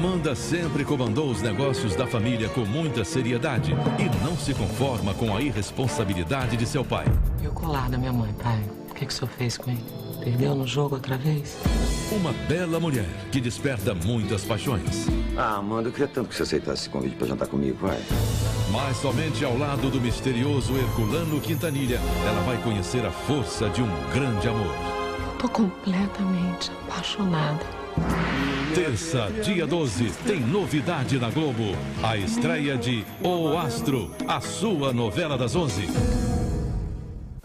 Amanda sempre comandou os negócios da família com muita seriedade e não se conforma com a irresponsabilidade de seu pai. E o colar da minha mãe, pai? O que o senhor fez com ele? Perdeu no jogo outra vez? Uma bela mulher que desperta muitas paixões. Ah, Amanda, eu queria tanto que você aceitasse esse convite para jantar comigo, vai. Mas somente ao lado do misterioso Herculano Quintanilha, ela vai conhecer a força de um grande amor. Tô completamente apaixonada. Terça, dia 12, tem novidade na Globo. A estreia de O Astro, a sua novela das 11.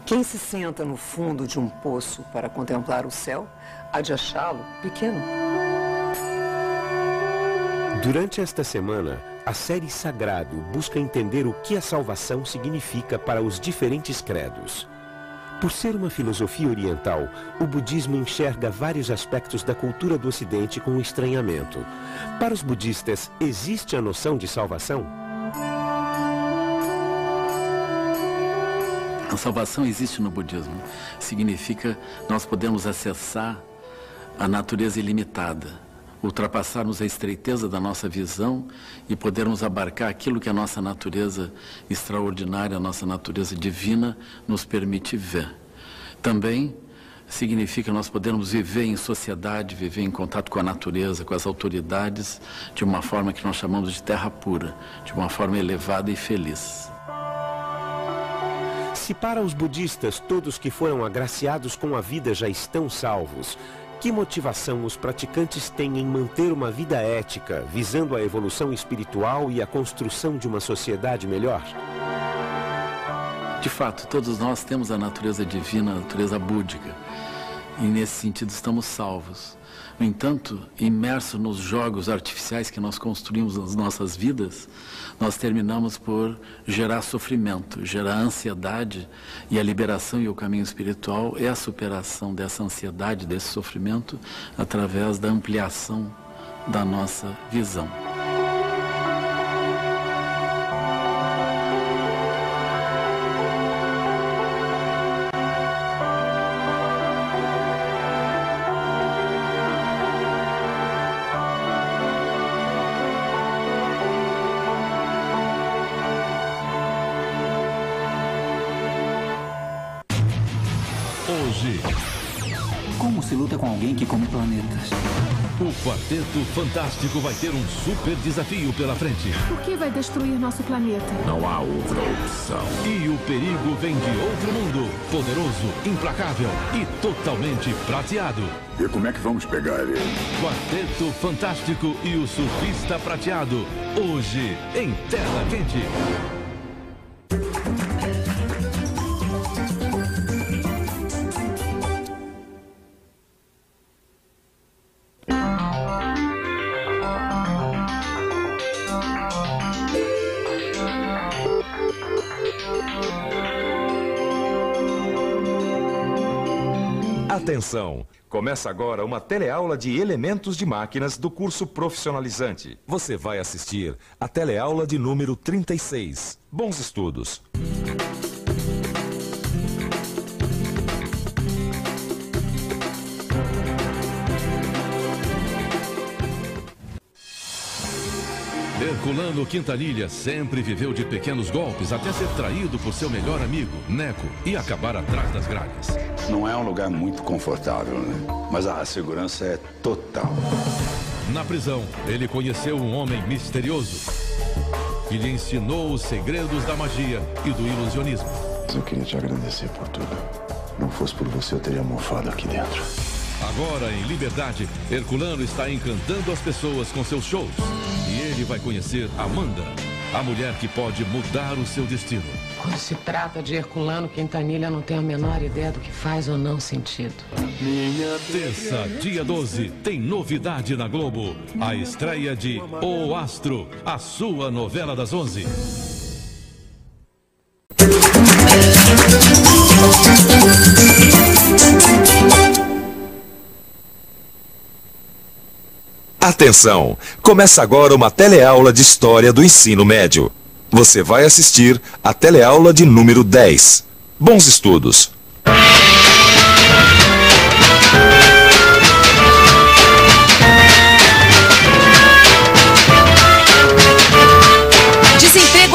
Quem se senta no fundo de um poço para contemplar o céu, há de achá-lo pequeno. Durante esta semana, a série Sagrado busca entender o que a salvação significa para os diferentes credos. Por ser uma filosofia oriental, o budismo enxerga vários aspectos da cultura do Ocidente com estranhamento. Para os budistas, existe a noção de salvação? A salvação existe no budismo. Significa nós podemos acessar a natureza ilimitada, ultrapassarmos a estreiteza da nossa visão e podermos abarcar aquilo que a nossa natureza extraordinária, a nossa natureza divina nos permite ver. Também significa nós podermos viver em sociedade, viver em contato com a natureza, com as autoridades, de uma forma que nós chamamos de terra pura, de uma forma elevada e feliz. Se para os budistas todos que foram agraciados com a vida já estão salvos, que motivação os praticantes têm em manter uma vida ética, visando a evolução espiritual e a construção de uma sociedade melhor? De fato, todos nós temos a natureza divina, a natureza búdica, e nesse sentido estamos salvos. No entanto, imersos nos jogos artificiais que nós construímos nas nossas vidas, nós terminamos por gerar sofrimento, gerar ansiedade, e a liberação e o caminho espiritual é a superação dessa ansiedade, desse sofrimento, através da ampliação da nossa visão. Hoje, como se luta com alguém que come planetas? o Quarteto Fantástico vai ter um super desafio pela frente. O que vai destruir nosso planeta? Não há outra opção. E o perigo vem de outro mundo, poderoso, implacável e totalmente prateado. E como é que vamos pegar ele? Quarteto Fantástico e o Surfista Prateado, hoje em Tela Quente. Atenção! Começa agora uma teleaula de elementos de máquinas do curso profissionalizante. Você vai assistir a teleaula de número 36. Bons estudos! Herculano Quintanilha sempre viveu de pequenos golpes até ser traído por seu melhor amigo, Neco, e acabar atrás das gralhas. Não é um lugar muito confortável, né? Mas a segurança é total. Na prisão, ele conheceu um homem misterioso que lhe ensinou os segredos da magia e do ilusionismo. Eu queria te agradecer por tudo. Não fosse por você, eu teria mofado aqui dentro. Agora, em liberdade, Herculano está encantando as pessoas com seus shows. E ele vai conhecer Amanda, a mulher que pode mudar o seu destino. Quando se trata de Herculano Quintanilha, não tenho a menor ideia do que faz ou não sentido. Terça, dia 12, tem novidade na Globo. A estreia de O Astro, a sua novela das 11. Atenção! Começa agora uma teleaula de História do Ensino Médio. Você vai assistir a teleaula de número 10. Bons estudos!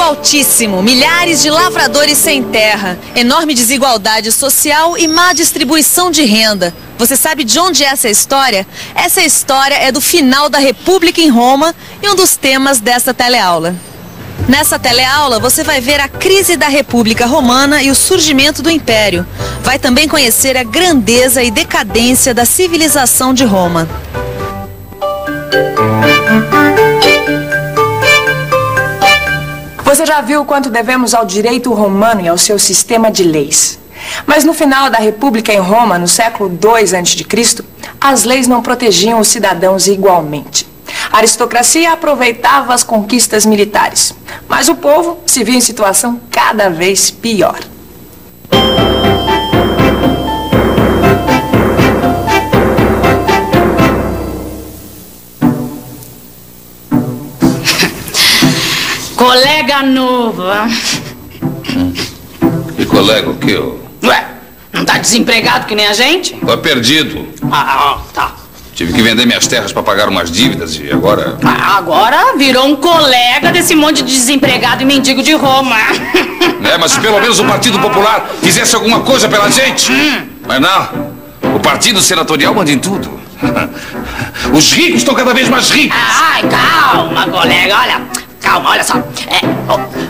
altíssimo, milhares de lavradores sem terra, enorme desigualdade social e má distribuição de renda. Você sabe de onde é essa história? Essa história é do final da República em Roma e um dos temas desta teleaula. Nessa teleaula, você vai ver a crise da República Romana e o surgimento do Império. Vai também conhecer a grandeza e decadência da civilização de Roma. Você já viu quanto devemos ao direito romano e ao seu sistema de leis. Mas no final da República em Roma, no século II a.C., as leis não protegiam os cidadãos igualmente. A aristocracia aproveitava as conquistas militares, mas o povo se via em situação cada vez pior. Colega novo. E colega o quê? Ué, não tá desempregado que nem a gente? Tô perdido. Tá. Tive que vender minhas terras para pagar umas dívidas e agora... Agora virou um colega desse monte de desempregado e mendigo de Roma. Mas se pelo menos o Partido Popular fizesse alguma coisa pela gente. Mas não, o Partido Senatorial manda em tudo. Os ricos estão cada vez mais ricos. Ai, calma, colega, olha. Calma, olha só.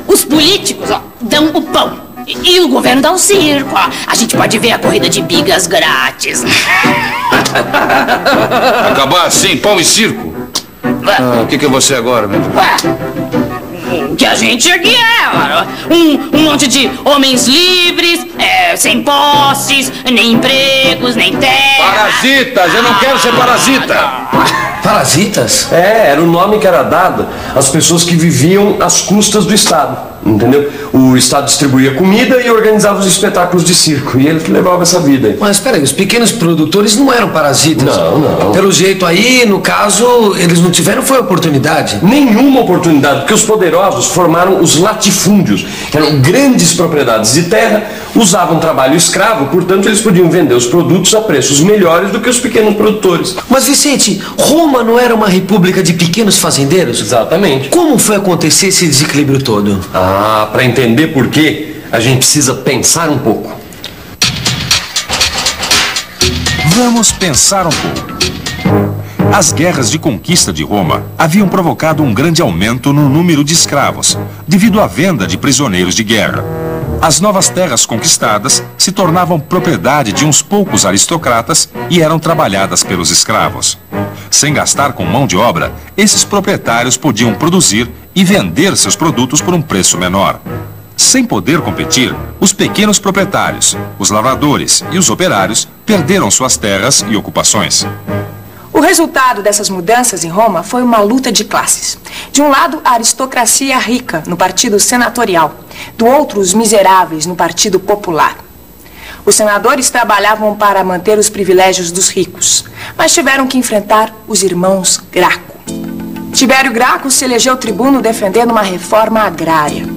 Os políticos dão o pão. E o governo dá o circo. A gente pode ver a corrida de bigas grátis. Acabar assim, pão e circo? O que é você agora, meu? O que a gente aqui é um monte de homens livres, sem posses, nem empregos, nem terra. Parasitas, eu não quero ser parasita. Parasitas? Era o nome que era dado às pessoas que viviam às custas do Estado, entendeu? O Estado distribuía comida e organizava os espetáculos de circo, e ele que levava essa vida aí. Mas peraí, os pequenos produtores não eram parasitas? Não. Pelo jeito aí, no caso, eles não tiveram foi oportunidade? Nenhuma oportunidade, porque os poderosos formaram os latifúndios, que eram grandes propriedades de terra, usavam trabalho escravo, portanto eles podiam vender os produtos a preços melhores do que os pequenos produtores. Mas Vicente, Roma não era uma república de pequenos fazendeiros? Exatamente. Como foi acontecer esse desequilíbrio todo? Para entender por quê, a gente precisa pensar um pouco. Vamos pensar um pouco. As guerras de conquista de Roma haviam provocado um grande aumento no número de escravos, devido à venda de prisioneiros de guerra. As novas terras conquistadas se tornavam propriedade de uns poucos aristocratas e eram trabalhadas pelos escravos. Sem gastar com mão de obra, esses proprietários podiam produzir e vender seus produtos por um preço menor. Sem poder competir, os pequenos proprietários, os lavradores e os operários perderam suas terras e ocupações. O resultado dessas mudanças em Roma foi uma luta de classes. De um lado, a aristocracia rica, no Partido Senatorial. Do outro, os miseráveis, no Partido Popular. Os senadores trabalhavam para manter os privilégios dos ricos, mas tiveram que enfrentar os irmãos Graco. Tibério Graco se elegeu tribuno defendendo uma reforma agrária.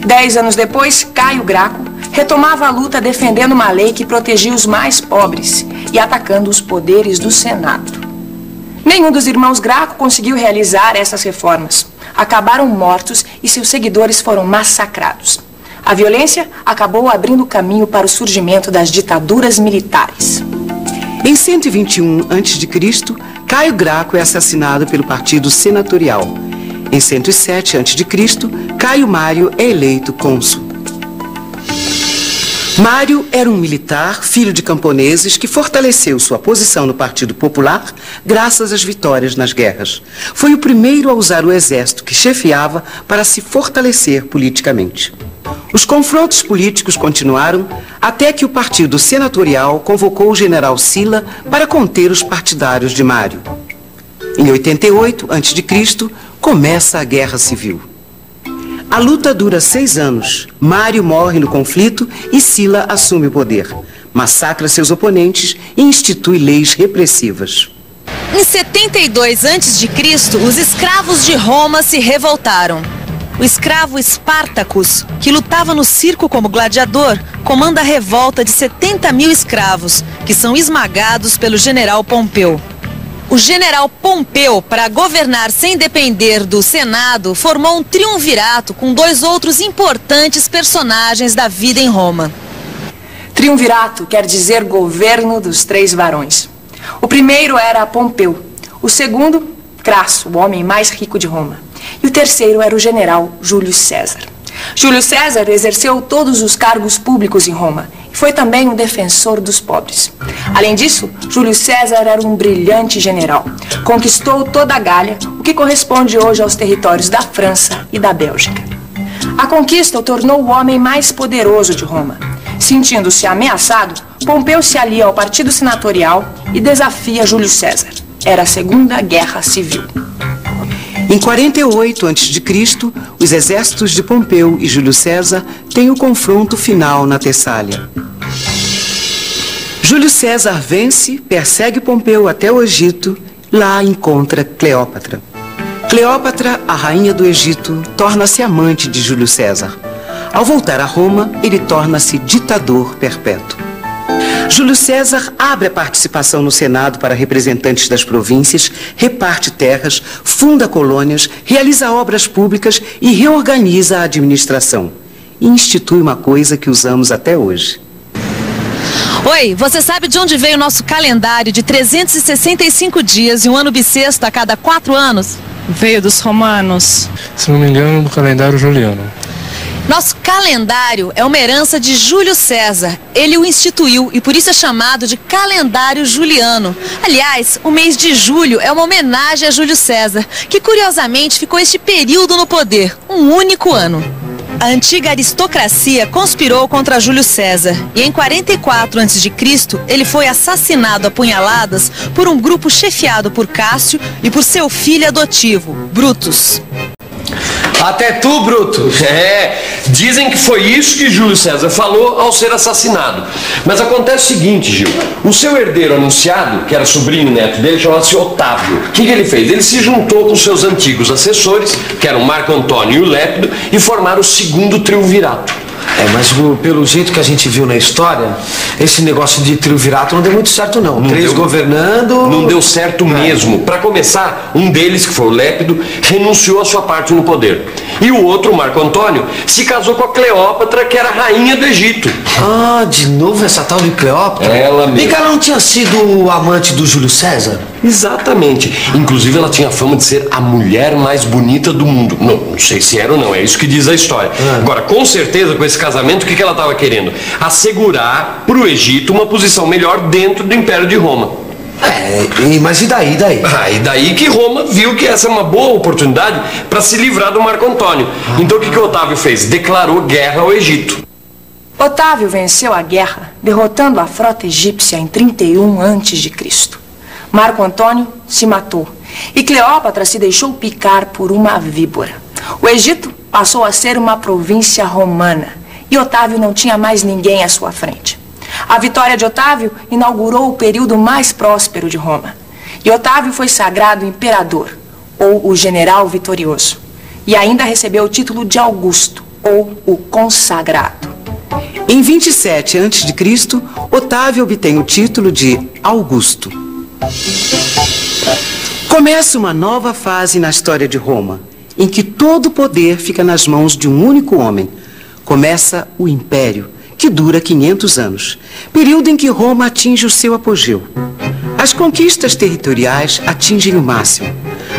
10 anos depois, Caio Graco retomava a luta defendendo uma lei que protegia os mais pobres e atacando os poderes do Senado. Nenhum dos irmãos Graco conseguiu realizar essas reformas. Acabaram mortos e seus seguidores foram massacrados. A violência acabou abrindo caminho para o surgimento das ditaduras militares. Em 121 a.C., Caio Graco é assassinado pelo Partido Senatorial. Em 107 a.C., Caio Mário é eleito cônsul. Mário era um militar, filho de camponeses, que fortaleceu sua posição no Partido Popular graças às vitórias nas guerras. Foi o primeiro a usar o exército que chefiava para se fortalecer politicamente. Os confrontos políticos continuaram até que o Partido Senatorial convocou o general Sila para conter os partidários de Mário. Em 88 a.C., começa a Guerra Civil. A luta dura 6 anos. Mário morre no conflito e Sila assume o poder. Massacra seus oponentes e institui leis repressivas. Em 72 a.C., os escravos de Roma se revoltaram. O escravo Espartacus, que lutava no circo como gladiador, comanda a revolta de 70.000 escravos, que são esmagados pelo general Pompeu. O general Pompeu, para governar sem depender do Senado, formou um triunvirato com 2 outros importantes personagens da vida em Roma. Triunvirato quer dizer governo dos 3 varões. O primeiro era Pompeu, o segundo, Crasso, o homem mais rico de Roma. E o terceiro era o general Júlio César. Júlio César exerceu todos os cargos públicos em Roma e foi também um defensor dos pobres. Além disso, Júlio César era um brilhante general. Conquistou toda a Gália, o que corresponde hoje aos territórios da França e da Bélgica. A conquista o tornou o homem mais poderoso de Roma. Sentindo-se ameaçado, Pompeu se alia ao partido senatorial e desafia Júlio César. Era a Segunda Guerra Civil. Em 48 a.C., os exércitos de Pompeu e Júlio César têm o confronto final na Tessália. Júlio César vence, persegue Pompeu até o Egito, lá encontra Cleópatra. Cleópatra, a rainha do Egito, torna-se amante de Júlio César. Ao voltar a Roma, ele torna-se ditador perpétuo. Júlio César abre a participação no Senado para representantes das províncias, reparte terras, funda colônias, realiza obras públicas e reorganiza a administração. E institui uma coisa que usamos até hoje. Oi, você sabe de onde veio o nosso calendário de 365 dias e um ano bissexto a cada 4 anos? Veio dos romanos. Se não me engano, do calendário juliano. Nosso calendário é uma herança de Júlio César. Ele o instituiu e por isso é chamado de calendário juliano. Aliás, o mês de julho é uma homenagem a Júlio César, que curiosamente ficou este período no poder, um único ano. A antiga aristocracia conspirou contra Júlio César e em 44 a.C. ele foi assassinado a punhaladas por um grupo chefiado por Cássio e por seu filho adotivo, Brutus. Até tu, Bruto. Dizem que foi isso que Júlio César falou ao ser assassinado. Mas acontece o seguinte, Gil. O seu herdeiro anunciado, que era sobrinho e neto dele, chamava-se Otávio. O que ele fez? Ele se juntou com seus antigos assessores, que eram Marco Antônio e o Lépido, e formaram o segundo triunvirato. Mas pelo jeito que a gente viu na história, esse negócio de triunvirato não deu muito certo não. Três governando... Não deu certo mesmo. Para começar, um deles, que foi o Lépido, renunciou à sua parte no poder. E o outro, Marco Antônio, se casou com a Cleópatra, que era a rainha do Egito. Ah, de novo essa tal de Cleópatra? Ela mesmo. E que ela não tinha sido amante do Júlio César? Exatamente. Inclusive ela tinha a fama de ser a mulher mais bonita do mundo. Não sei se era ou não, é isso que diz a história. Agora, com certeza, com esse casamento, o que ela estava querendo? Assegurar para o Egito uma posição melhor dentro do Império de Roma. Mas e daí? E daí que Roma viu que essa é uma boa oportunidade para se livrar do Marco Antônio. Então o que Otávio fez? Declarou guerra ao Egito. Otávio venceu a guerra, derrotando a frota egípcia em 31 a.C. Marco Antônio se matou e Cleópatra se deixou picar por uma víbora. O Egito passou a ser uma província romana e Otávio não tinha mais ninguém à sua frente. A vitória de Otávio inaugurou o período mais próspero de Roma. E Otávio foi sagrado imperador, ou o general vitorioso. E ainda recebeu o título de Augusto, ou o consagrado. Em 27 a.C., Otávio obtém o título de Augusto. Começa uma nova fase na história de Roma, em que todo o poder fica nas mãos de um único homem. Começa o Império, que dura 500 anos, período em que Roma atinge o seu apogeu. As conquistas territoriais atingem o máximo.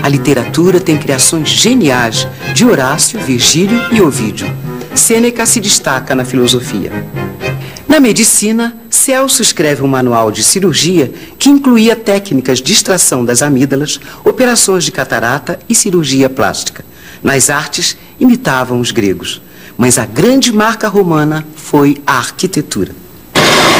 A literatura tem criações geniais de Horácio, Virgílio e Ovídio. Sêneca se destaca na filosofia. Na medicina, Celso escreve um manual de cirurgia que incluía técnicas de extração das amígdalas, operações de catarata e cirurgia plástica. Nas artes, imitavam os gregos. Mas a grande marca romana foi a arquitetura.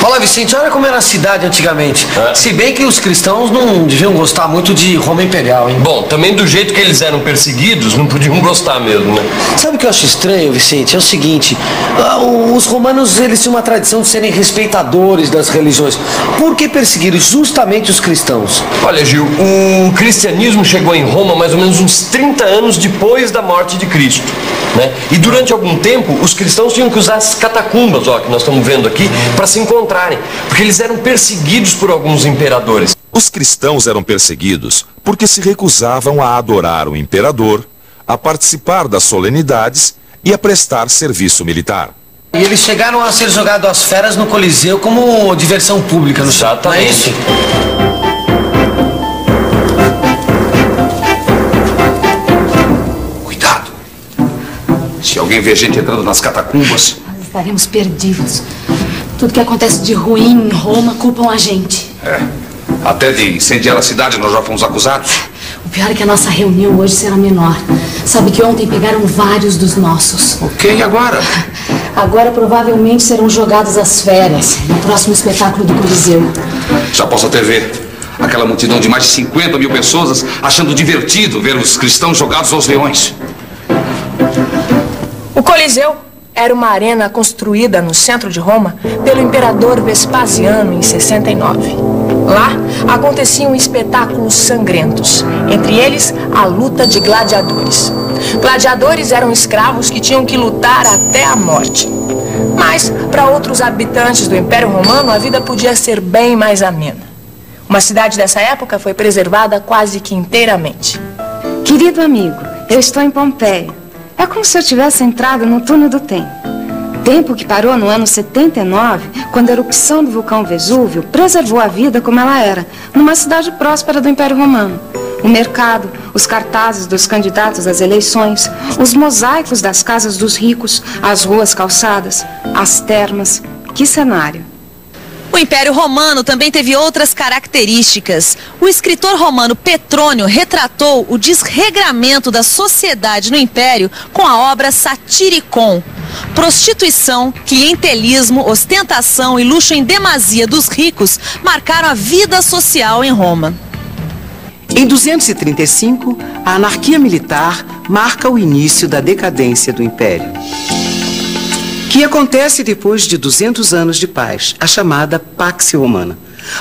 Olha, Vicente, olha como era a cidade antigamente. Se bem que os cristãos não deviam gostar muito de Roma Imperial, hein? Bom, também do jeito que eles eram perseguidos, não podiam gostar mesmo, né? Sabe o que eu acho estranho, Vicente? É o seguinte, os romanos, eles tinham uma tradição de serem respeitadores das religiões. Por que perseguiram justamente os cristãos? Olha, Gil, o cristianismo chegou em Roma mais ou menos uns 30 anos depois da morte de Cristo, né? E durante algum tempo, os cristãos tinham que usar as catacumbas, que nós estamos vendo aqui, para se encontrarem, porque eles eram perseguidos por alguns imperadores. Os cristãos eram perseguidos porque se recusavam a adorar o imperador, a participar das solenidades e a prestar serviço militar. E eles chegaram a ser jogados às feras no Coliseu como diversão pública, não é isso? Cuidado! Se alguém vê gente entrando nas catacumbas... Nós estaremos perdidos. Tudo que acontece de ruim em Roma culpam a gente. Até de incendiar a cidade nós já fomos acusados. O pior é que a nossa reunião hoje será menor. Sabe que ontem pegaram vários dos nossos. Ok, e agora? Agora provavelmente serão jogados às feras no próximo espetáculo do Coliseu. Já posso até ver aquela multidão de mais de 50 mil pessoas achando divertido ver os cristãos jogados aos leões. O Coliseu era uma arena construída no centro de Roma pelo imperador Vespasiano em 69. Lá aconteciam espetáculos sangrentos, entre eles a luta de gladiadores. Gladiadores eram escravos que tinham que lutar até a morte. Mas, para outros habitantes do Império Romano, a vida podia ser bem mais amena. Uma cidade dessa época foi preservada quase que inteiramente. Querido amigo, eu estou em Pompeia. É como se eu tivesse entrado no túnel do tempo. Tempo que parou no ano 79, quando a erupção do vulcão Vesúvio preservou a vida como ela era, numa cidade próspera do Império Romano. O mercado, os cartazes dos candidatos às eleições, os mosaicos das casas dos ricos, as ruas calçadas, as termas. Que cenário! O Império Romano também teve outras características. O escritor romano Petrônio retratou o desregramento da sociedade no Império com a obra Satiricon. Prostituição, clientelismo, ostentação e luxo em demasia dos ricos marcaram a vida social em Roma. Em 235, a anarquia militar marca o início da decadência do Império, que acontece depois de 200 anos de paz, a chamada Pax Romana.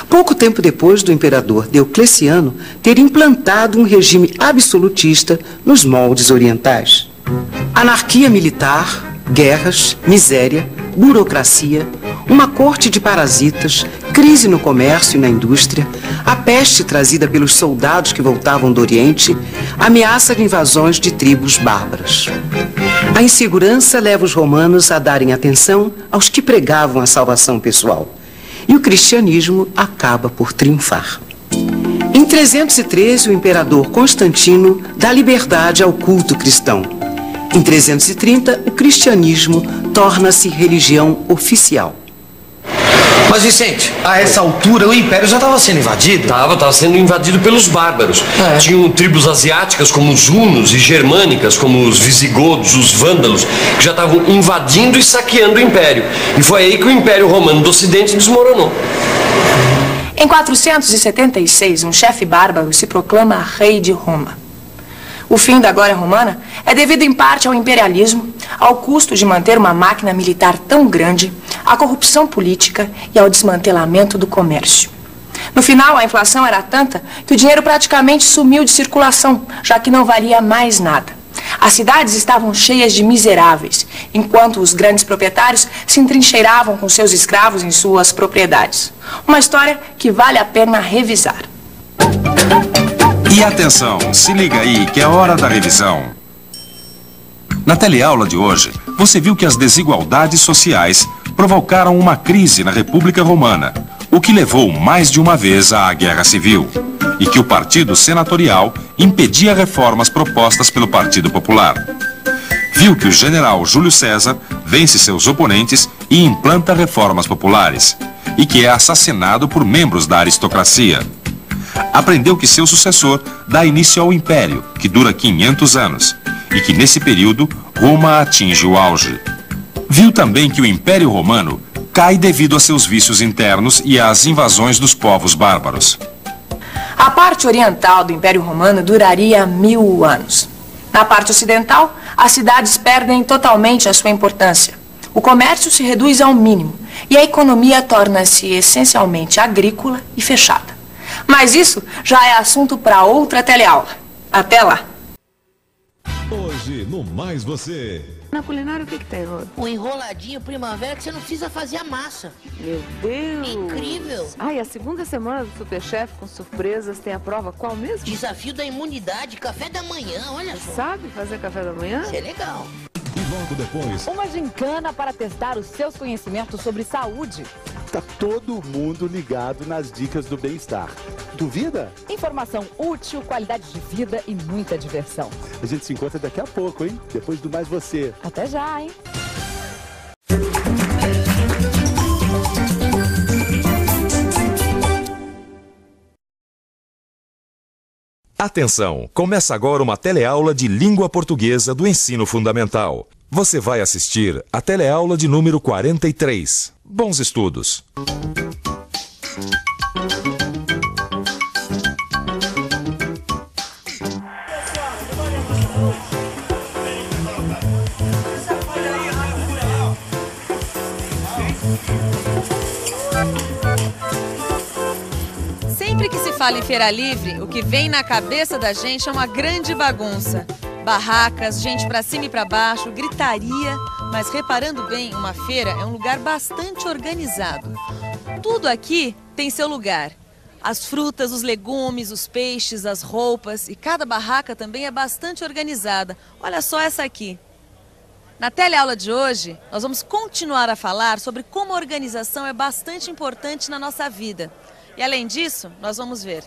Pouco tempo depois do imperador Diocleciano ter implantado um regime absolutista nos moldes orientais. Anarquia militar, guerras, miséria, burocracia, uma corte de parasitas, crise no comércio e na indústria, a peste trazida pelos soldados que voltavam do Oriente, ameaça de invasões de tribos bárbaras. A insegurança leva os romanos a darem atenção aos que pregavam a salvação pessoal. E o cristianismo acaba por triunfar. Em 313, o imperador Constantino dá liberdade ao culto cristão. Em 330, o cristianismo torna-se religião oficial. Mas, Vicente, a essa altura o Império já estava sendo invadido? Estava sendo invadido pelos bárbaros. Tinham tribos asiáticas como os hunos e germânicas como os visigodos, os vândalos, que já estavam invadindo e saqueando o Império. E foi aí que o Império Romano do Ocidente desmoronou. Em 476, um chefe bárbaro se proclama rei de Roma. O fim da glória romana é devido em parte ao imperialismo, ao custo de manter uma máquina militar tão grande, à corrupção política e ao desmantelamento do comércio. No final, a inflação era tanta que o dinheiro praticamente sumiu de circulação, já que não valia mais nada. As cidades estavam cheias de miseráveis, enquanto os grandes proprietários se entrincheiravam com seus escravos em suas propriedades. Uma história que vale a pena revisar. E atenção, se liga aí que é hora da revisão. Na teleaula de hoje, você viu que as desigualdades sociais provocaram uma crise na República Romana, o que levou mais de uma vez à Guerra Civil, e que o Partido Senatorial impedia reformas propostas pelo Partido Popular. Viu que o general Júlio César vence seus oponentes e implanta reformas populares, e que é assassinado por membros da aristocracia. Aprendeu que seu sucessor dá início ao Império, que dura 500 anos, e que nesse período Roma atinge o auge. Viu também que o Império Romano cai devido a seus vícios internos e às invasões dos povos bárbaros. A parte oriental do Império Romano duraria 1000 anos. Na parte ocidental, as cidades perdem totalmente a sua importância. O comércio se reduz ao mínimo e a economia torna-se essencialmente agrícola e fechada. Mas isso já é assunto para outra teleaula. Até lá! Hoje no Mais Você. Na culinária, o que tem, Rô? Um enroladinho primavera que você não precisa fazer a massa. Meu Deus! Incrível! Ai, a segunda semana do Superchef com surpresas tem a prova qual mesmo? Desafio da imunidade, café da manhã, olha só. Sabe fazer café da manhã? Isso é legal. E logo depois... Uma gincana para testar os seus conhecimentos sobre saúde. Tá todo mundo ligado nas dicas do bem-estar. Duvida? Informação útil, qualidade de vida e muita diversão. A gente se encontra daqui a pouco, hein? Depois do Mais Você. Até já, hein? Atenção! Começa agora uma teleaula de língua portuguesa do ensino fundamental. Você vai assistir a teleaula de número 43. Bons estudos! Sempre que se fala em feira livre, o que vem na cabeça da gente é uma grande bagunça. Barracas, gente pra cima e pra baixo, gritaria. Mas reparando bem, uma feira é um lugar bastante organizado. Tudo aqui tem seu lugar. As frutas, os legumes, os peixes, as roupas. E cada barraca também é bastante organizada. Olha só essa aqui. Na teleaula de hoje, nós vamos continuar a falar sobre como a organização é bastante importante na nossa vida. E além disso, nós vamos ver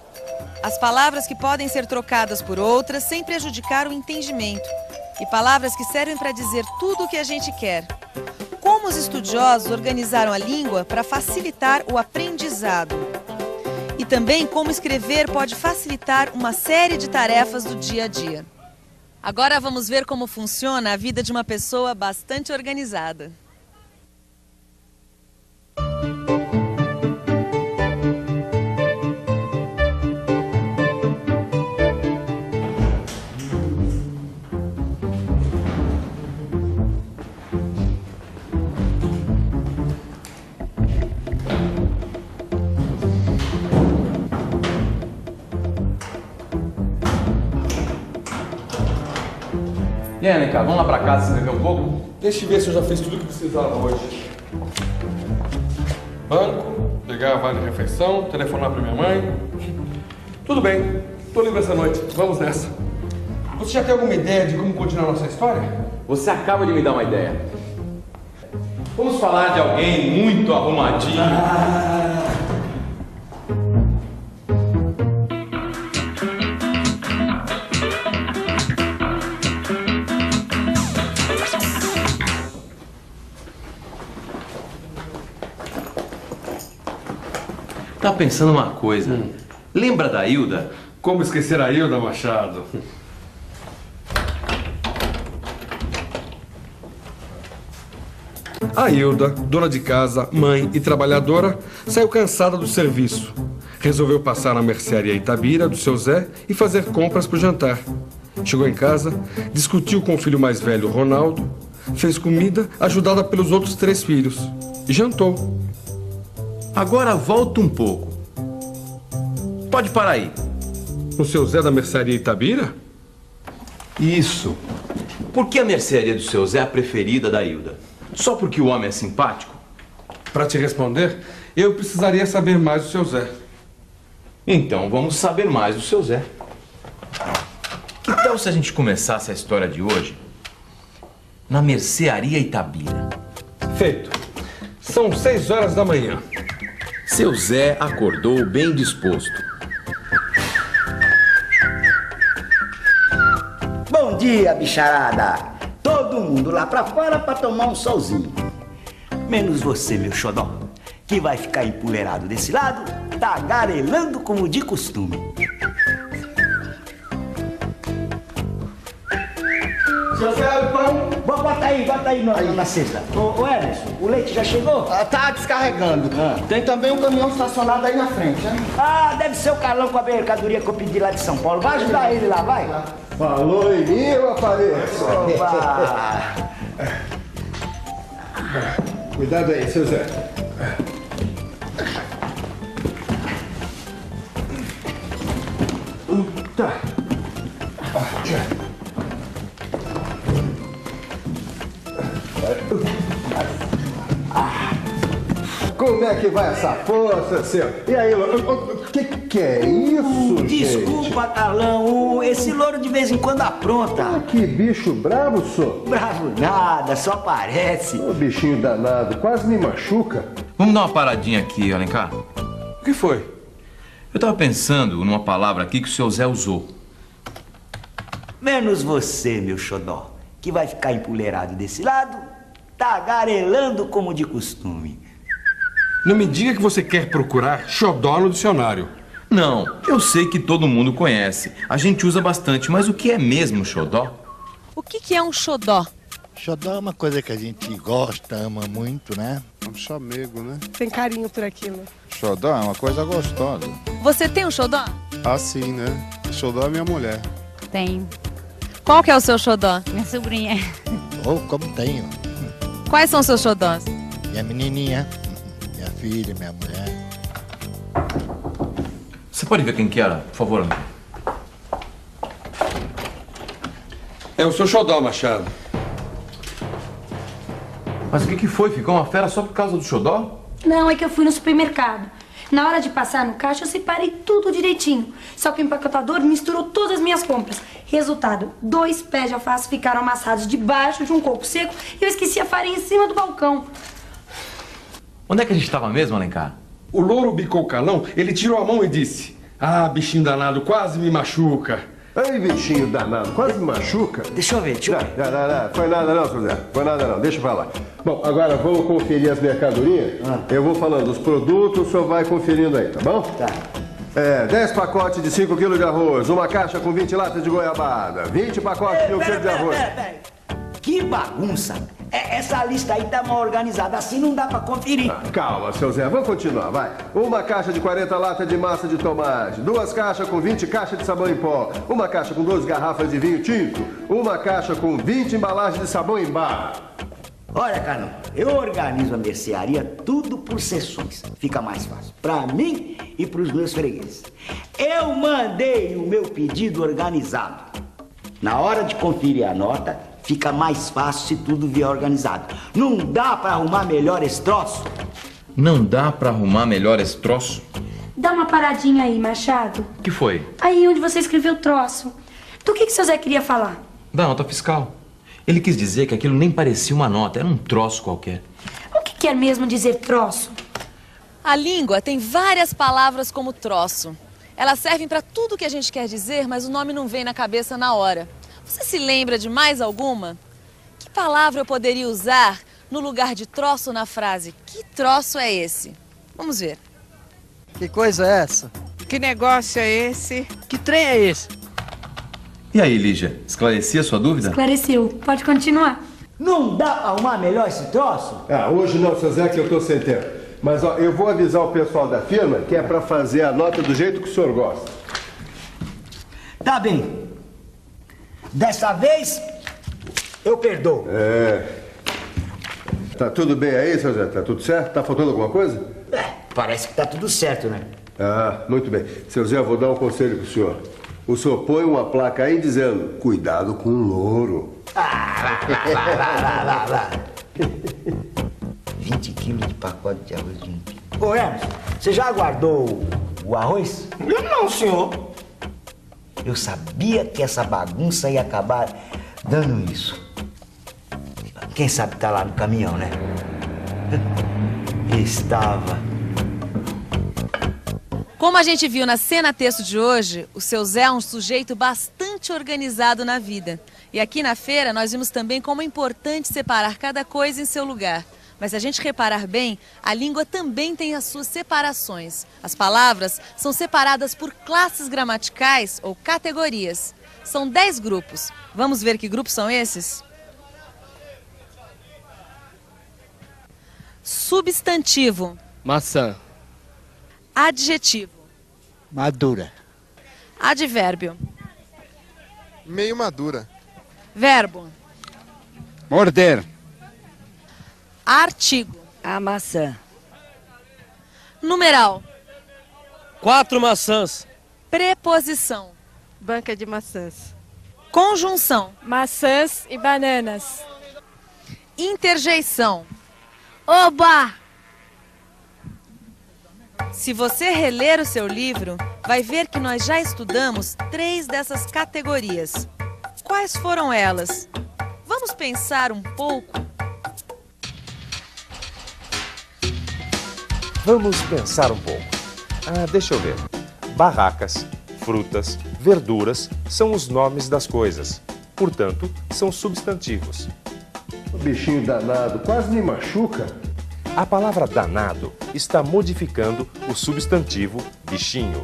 as palavras que podem ser trocadas por outras sem prejudicar o entendimento. E palavras que servem para dizer tudo o que a gente quer. Como os estudiosos organizaram a língua para facilitar o aprendizado. E também como escrever pode facilitar uma série de tarefas do dia a dia. Agora vamos ver como funciona a vida de uma pessoa bastante organizada. E aí, Neca, vamos lá pra casa se beber um pouco? Deixa eu ver se eu já fiz tudo que precisava hoje. Banco, pegar a vale de refeição, telefonar pra minha mãe. Tudo bem, tô livre essa noite, vamos nessa. Você já tem alguma ideia de como continuar a nossa história? Você acaba de me dar uma ideia. Vamos falar de alguém muito arrumadinho. Tá pensando uma coisa. Lembra da Hilda? Como esquecer a Hilda, Machado? A Hilda, dona de casa, mãe e trabalhadora, saiu cansada do serviço. Resolveu passar na mercearia Itabira do seu Zé e fazer compras para o jantar. Chegou em casa, discutiu com o filho mais velho, Ronaldo, fez comida, ajudada pelos outros 3 filhos, e jantou. Agora volta um pouco. Pode parar aí. O seu Zé da mercearia Itabira? Isso. Por que a mercearia do seu Zé é a preferida da Hilda? Só porque o homem é simpático? Para te responder, eu precisaria saber mais do seu Zé. Então vamos saber mais do seu Zé. Que tal se a gente começasse a história de hoje na mercearia Itabira? Feito. São 6 horas da manhã. Seu Zé acordou bem disposto. Bom dia, bicharada! Todo mundo lá pra fora pra tomar um solzinho. Menos você, meu xodó, que vai ficar empoleirado desse lado, tagarelando como de costume. Seu Zé, o pão? Bota aí na cesta. Ô Emerson, o leite já chegou? Tá descarregando. Tem também um caminhão estacionado aí na frente, né? Ah, deve ser o Carlão com a mercadoria que eu pedi lá de São Paulo. Vai ajudar ele lá, vai. Falou em mim, eu apareço. Opa! Cuidado aí, seu Zé. Como é que vai essa força, seu? E aí, o que é isso, Desculpa, gente? Carlão, esse louro de vez em quando apronta. Que bicho bravo, sou. Bravo nada, só parece. Ô, bichinho danado, quase me machuca. Vamos dar uma paradinha aqui, Alencar. O que foi? Eu tava pensando numa palavra aqui que o seu Zé usou. Menos você, meu xodó, que vai ficar empoleirado desse lado, tagarelando como de costume. Não me diga que você quer procurar xodó no dicionário. Não, eu sei que todo mundo conhece. A gente usa bastante, mas o que é mesmo xodó? O que é um xodó? Xodó é uma coisa que a gente gosta, ama muito, né? É um chamego, né? Tem carinho por aquilo. Xodó é uma coisa gostosa. Você tem um xodó? Ah, sim, né? Xodó é minha mulher. Tenho. Qual que é o seu xodó? Minha sobrinha. Ou como tenho. Quais são os seus xodós? Minha menininha, minha filha, minha mulher. Você pode ver quem que era, por favor, Alencar? É o seu xodó, Machado. Mas o que foi? Ficou uma fera só por causa do xodó? Não, é que eu fui no supermercado. Na hora de passar no caixa, eu separei tudo direitinho. Só que o empacotador misturou todas as minhas compras. Resultado, 2 pés de alface ficaram amassados debaixo de um coco seco e eu esqueci a farinha em cima do balcão. Onde é que a gente estava mesmo, Alencar? O louro bicou o Carlão, ele tirou a mão e disse: ah, bichinho danado, quase me machuca. Ei, bichinho danado, quase me machuca. Deixa eu ver, Não, foi nada não, seu Zé. Foi nada não, deixa pra lá. Bom, agora vamos conferir as mercadorias. Eu vou falando os produtos, o senhor vai conferindo aí, tá bom? Tá. 10 pacotes de 5 kg de arroz, uma caixa com 20 latas de goiabada, 20 pacotes de 1 kg de arroz. Pera. Que bagunça. Essa lista aí tá mal organizada, assim não dá pra conferir. Calma, seu Zé, vamos continuar, vai. Uma caixa de 40 latas de massa de tomate, 2 caixas com 20 caixas de sabão em pó, uma caixa com 12 garrafas de vinho tinto, uma caixa com 20 embalagens de sabão em barra. Olha, Carlão, eu organizo a mercearia tudo por sessões. Fica mais fácil pra mim e pros meus fregueses. Eu mandei o meu pedido organizado. Na hora de conferir a nota, fica mais fácil se tudo vier organizado. Não dá pra arrumar melhor esse troço? Não dá pra arrumar melhor esse troço? Dá uma paradinha aí, Machado. O que foi? Aí onde você escreveu o troço. Do que seu Zé queria falar? Da nota fiscal. Ele quis dizer que aquilo nem parecia uma nota, era um troço qualquer. O que quer mesmo dizer troço? A língua tem várias palavras como troço. Elas servem para tudo que a gente quer dizer, mas o nome não vem na cabeça na hora. Você se lembra de mais alguma? Que palavra eu poderia usar no lugar de troço na frase? Que troço é esse? Vamos ver. Que coisa é essa? Que negócio é esse? Que trem é esse? E aí, Lígia, esclareci a sua dúvida? Esclareceu. Pode continuar. Não dá pra arrumar melhor esse troço? Hoje não, seu Zé, que eu tô sem tempo. Mas ó, eu vou avisar o pessoal da firma que é pra fazer a nota do jeito que o senhor gosta. Tá bem. Dessa vez, eu perdoo. Tá tudo bem aí, seu Zé? Tá tudo certo? Tá faltando alguma coisa? Parece que tá tudo certo, né? Muito bem. Seu Zé, eu vou dar um conselho pro senhor. O senhor põe uma placa aí dizendo: cuidado com o louro. Lá. 20 quilos de pacote de arroz de 1 quilo. Ô, Emerson, você já guardou o arroz? Eu não, senhor. Eu sabia que essa bagunça ia acabar dando isso. Quem sabe tá lá no caminhão, né? Estava. Como a gente viu na cena texto de hoje, o seu Zé é um sujeito bastante organizado na vida. E aqui na feira nós vimos também como é importante separar cada coisa em seu lugar. Mas se a gente reparar bem, a língua também tem as suas separações. As palavras são separadas por classes gramaticais ou categorias. São 10 grupos. Vamos ver que grupos são esses? Substantivo. Maçã. Adjetivo. Madura. Advérbio. Meio madura. Verbo. Morder. Artigo. A maçã. Numeral. 4 maçãs. Preposição. Banca de maçãs. Conjunção. Maçãs e bananas. Interjeição. Oba! Se você reler o seu livro, vai ver que nós já estudamos 3 dessas categorias. Quais foram elas? Vamos pensar um pouco? Vamos pensar um pouco. Deixa eu ver. Barracas, frutas, verduras são os nomes das coisas. Portanto, são substantivos. O bichinho danado quase me machuca. A palavra danado está modificando o substantivo bichinho.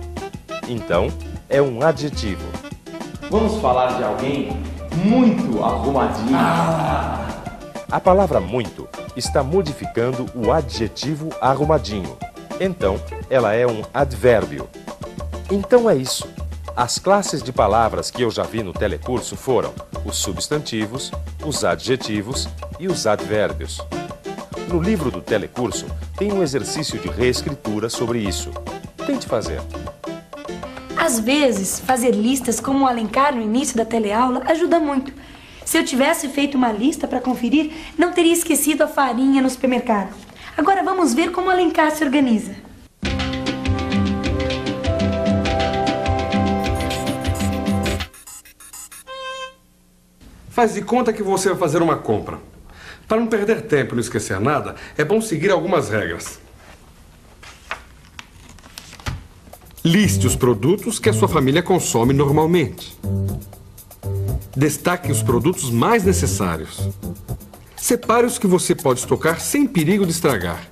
Então, é um adjetivo. Vamos falar de alguém muito arrumadinho. A palavra muito está modificando o adjetivo arrumadinho. Então, ela é um advérbio. Então é isso. As classes de palavras que eu já vi no telecurso foram os substantivos, os adjetivos e os advérbios. No livro do telecurso tem um exercício de reescritura sobre isso. Tente fazer. Às vezes, fazer listas como o Alencar no início da teleaula ajuda muito. Se eu tivesse feito uma lista para conferir, não teria esquecido a farinha no supermercado. Agora vamos ver como o Alencar se organiza. Faz de conta que você vai fazer uma compra. Para não perder tempo e não esquecer nada, é bom seguir algumas regras. Liste os produtos que a sua família consome normalmente. Destaque os produtos mais necessários. Separe os que você pode estocar sem perigo de estragar.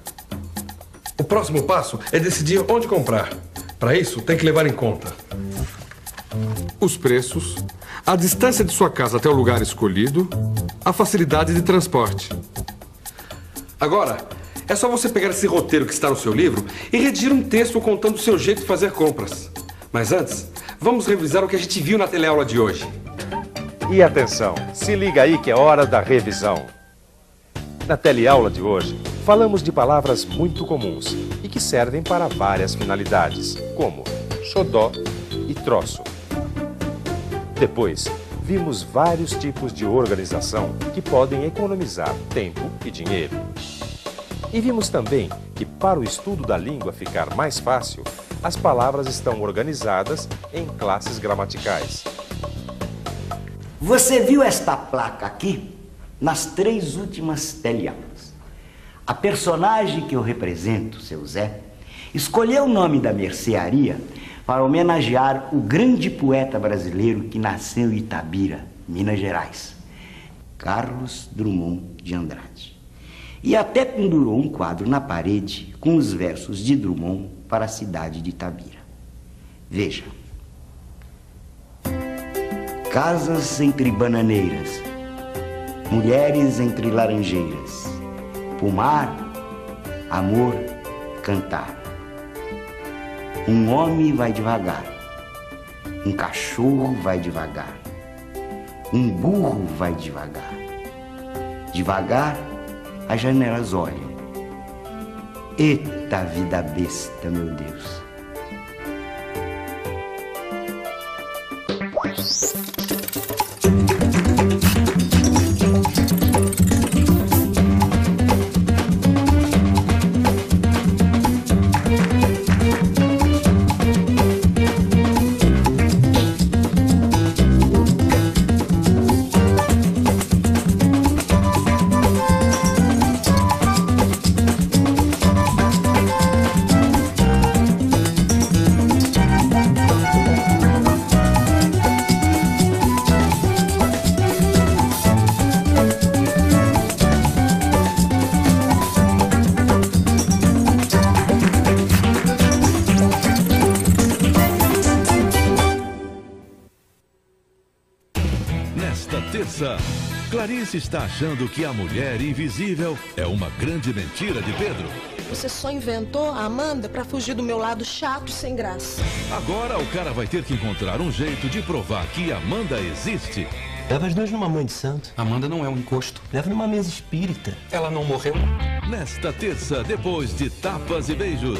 O próximo passo é decidir onde comprar. Para isso, tem que levar em conta os preços, a distância de sua casa até o lugar escolhido, a facilidade de transporte. Agora, é só você pegar esse roteiro que está no seu livro e redigir um texto contando o seu jeito de fazer compras. Mas antes, vamos revisar o que a gente viu na teleaula de hoje. E atenção, se liga aí que é hora da revisão. Na teleaula de hoje, falamos de palavras muito comuns e que servem para várias finalidades, como xodó e troço. Depois, vimos vários tipos de organização que podem economizar tempo e dinheiro. E vimos também que, para o estudo da língua ficar mais fácil, as palavras estão organizadas em classes gramaticais. Você viu esta placa aqui? Nas 3 últimas teleaulas. A personagem que eu represento, seu Zé, escolheu o nome da mercearia para homenagear o grande poeta brasileiro que nasceu em Itabira, Minas Gerais, Carlos Drummond de Andrade. E até pendurou um quadro na parede com os versos de Drummond para a cidade de Itabira. Veja. Casas entre bananeiras, mulheres entre laranjeiras, pomar, amor, cantar. Um homem vai devagar, um cachorro vai devagar, um burro vai devagar. Devagar, as janelas olham. Eita vida besta, meu Deus! Clarice está achando que a mulher invisível é uma grande mentira de Pedro. Você só inventou a Amanda para fugir do meu lado chato e sem graça. Agora o cara vai ter que encontrar um jeito de provar que Amanda existe. Leva as 2 numa mãe de santo. Amanda não é um encosto. Leva numa mesa espírita. Ela não morreu. Nesta terça, depois de Tapas e Beijos.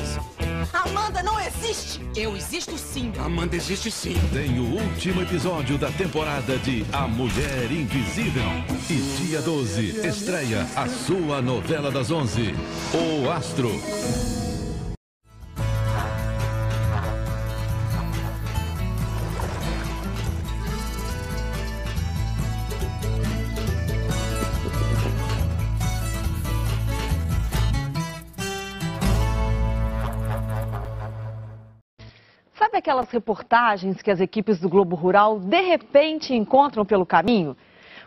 Amanda não existe! Eu existo sim! Amanda existe sim! Tem o último episódio da temporada de A Mulher Invisível. E dia 12, estreia a sua novela das 11, O Astro. Sabe aquelas reportagens que as equipes do Globo Rural de repente encontram pelo caminho?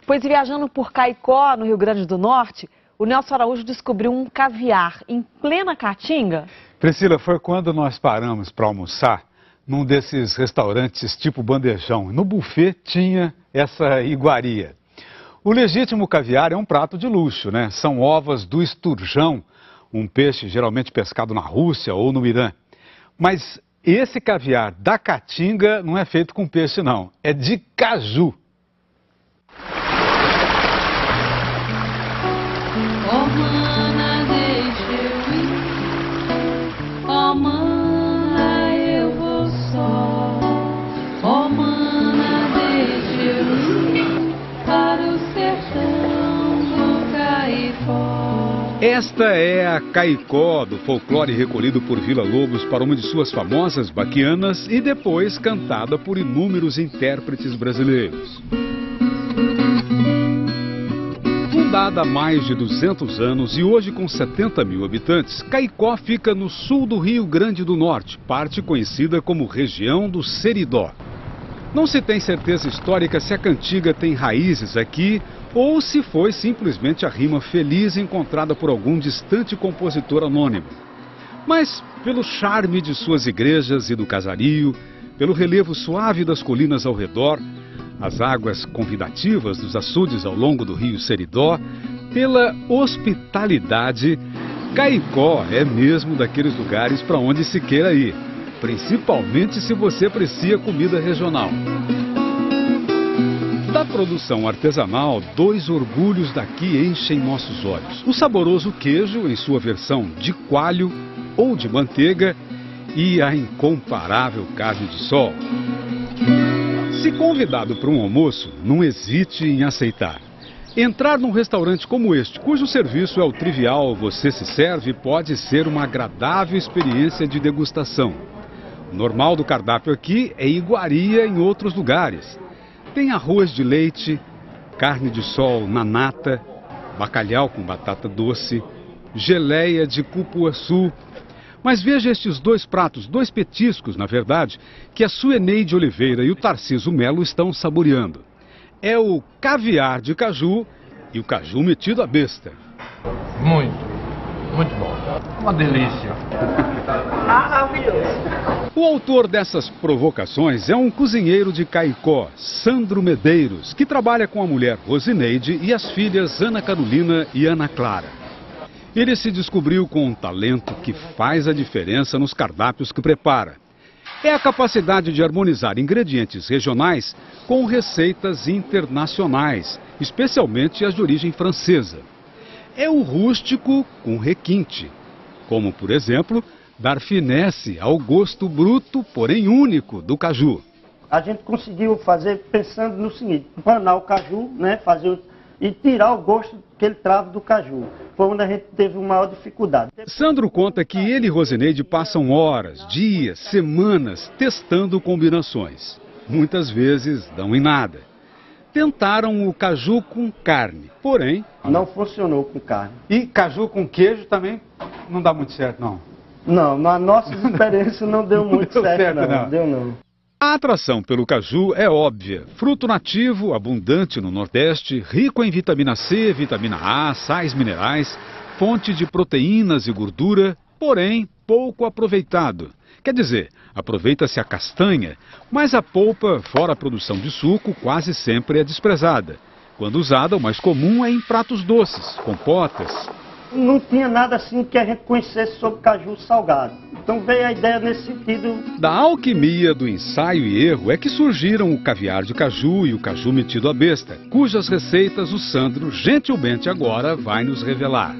Pois viajando por Caicó, no Rio Grande do Norte, o Nelson Araújo descobriu um caviar em plena Caatinga. Priscila, foi quando nós paramos para almoçar num desses restaurantes tipo bandejão. No buffet tinha essa iguaria. O legítimo caviar é um prato de luxo, né? São ovas do esturjão, um peixe geralmente pescado na Rússia ou no Irã. Mas esse caviar da Caatinga não é feito com peixe, não. É de caju. Oh, mana, deixa eu ir. Oh, mana, eu vou só. Oh, mana, deixa eu ir para o sertão do Caicó. Esta é a Caicó, do folclore recolhido por Vila Lobos para uma de suas famosas baquianas e depois cantada por inúmeros intérpretes brasileiros. Fundada há mais de 200 anos e hoje com 70 mil habitantes, Caicó fica no sul do Rio Grande do Norte, parte conhecida como região do Seridó. Não se tem certeza histórica se a cantiga tem raízes aqui ou se foi simplesmente a rima feliz encontrada por algum distante compositor anônimo. Mas, pelo charme de suas igrejas e do casario, pelo relevo suave das colinas ao redor, as águas convidativas dos açudes ao longo do rio Seridó, pela hospitalidade, Caicó é mesmo daqueles lugares para onde se queira ir, principalmente se você aprecia comida regional. Da produção artesanal, dois orgulhos daqui enchem nossos olhos. O saboroso queijo, em sua versão de coalho ou de manteiga, e a incomparável carne de sol. Se convidado para um almoço, não hesite em aceitar. Entrar num restaurante como este, cujo serviço é o trivial, você se serve, pode ser uma agradável experiência de degustação. O normal do cardápio aqui é iguaria em outros lugares. Tem arroz de leite, carne de sol na nata, bacalhau com batata doce, geleia de cupuaçu. Mas veja estes dois pratos, dois petiscos, na verdade, que a Sueneide Oliveira e o Tarciso Melo estão saboreando. É o caviar de caju e o caju metido à besta. Muito bom. Uma delícia. Maravilhoso. O autor dessas provocações é um cozinheiro de Caicó, Sandro Medeiros, que trabalha com a mulher Rosineide e as filhas Ana Carolina e Ana Clara. Ele se descobriu com um talento que faz a diferença nos cardápios que prepara. É a capacidade de harmonizar ingredientes regionais com receitas internacionais, especialmente as de origem francesa. É o rústico com requinte, como, por exemplo, dar finesse ao gosto bruto, porém único, do caju. A gente conseguiu fazer pensando no seguinte, empanar o caju, né, e tirar o gosto que ele trava do caju. Foi onde a gente teve uma maior dificuldade. Sandro conta que ele e Rosineide passam horas, dias, semanas testando combinações. Muitas vezes dão em nada. Tentaram o caju com carne, porém... Não funcionou com carne. E caju com queijo também não dá muito certo, não? Não, na nossa experiência não deu muito certo, não. Deu não. A atração pelo caju é óbvia. Fruto nativo, abundante no Nordeste, rico em vitamina C, vitamina A, sais minerais, fonte de proteínas e gordura, porém pouco aproveitado. Quer dizer, aproveita-se a castanha, mas a polpa, fora a produção de suco, quase sempre é desprezada. Quando usada, o mais comum é em pratos doces, compotas. Não tinha nada assim que a gente conhecesse sobre caju salgado. Então veio a ideia nesse sentido. Da alquimia do ensaio e erro é que surgiram o caviar de caju e o caju metido à besta, cujas receitas o Sandro gentilmente agora vai nos revelar.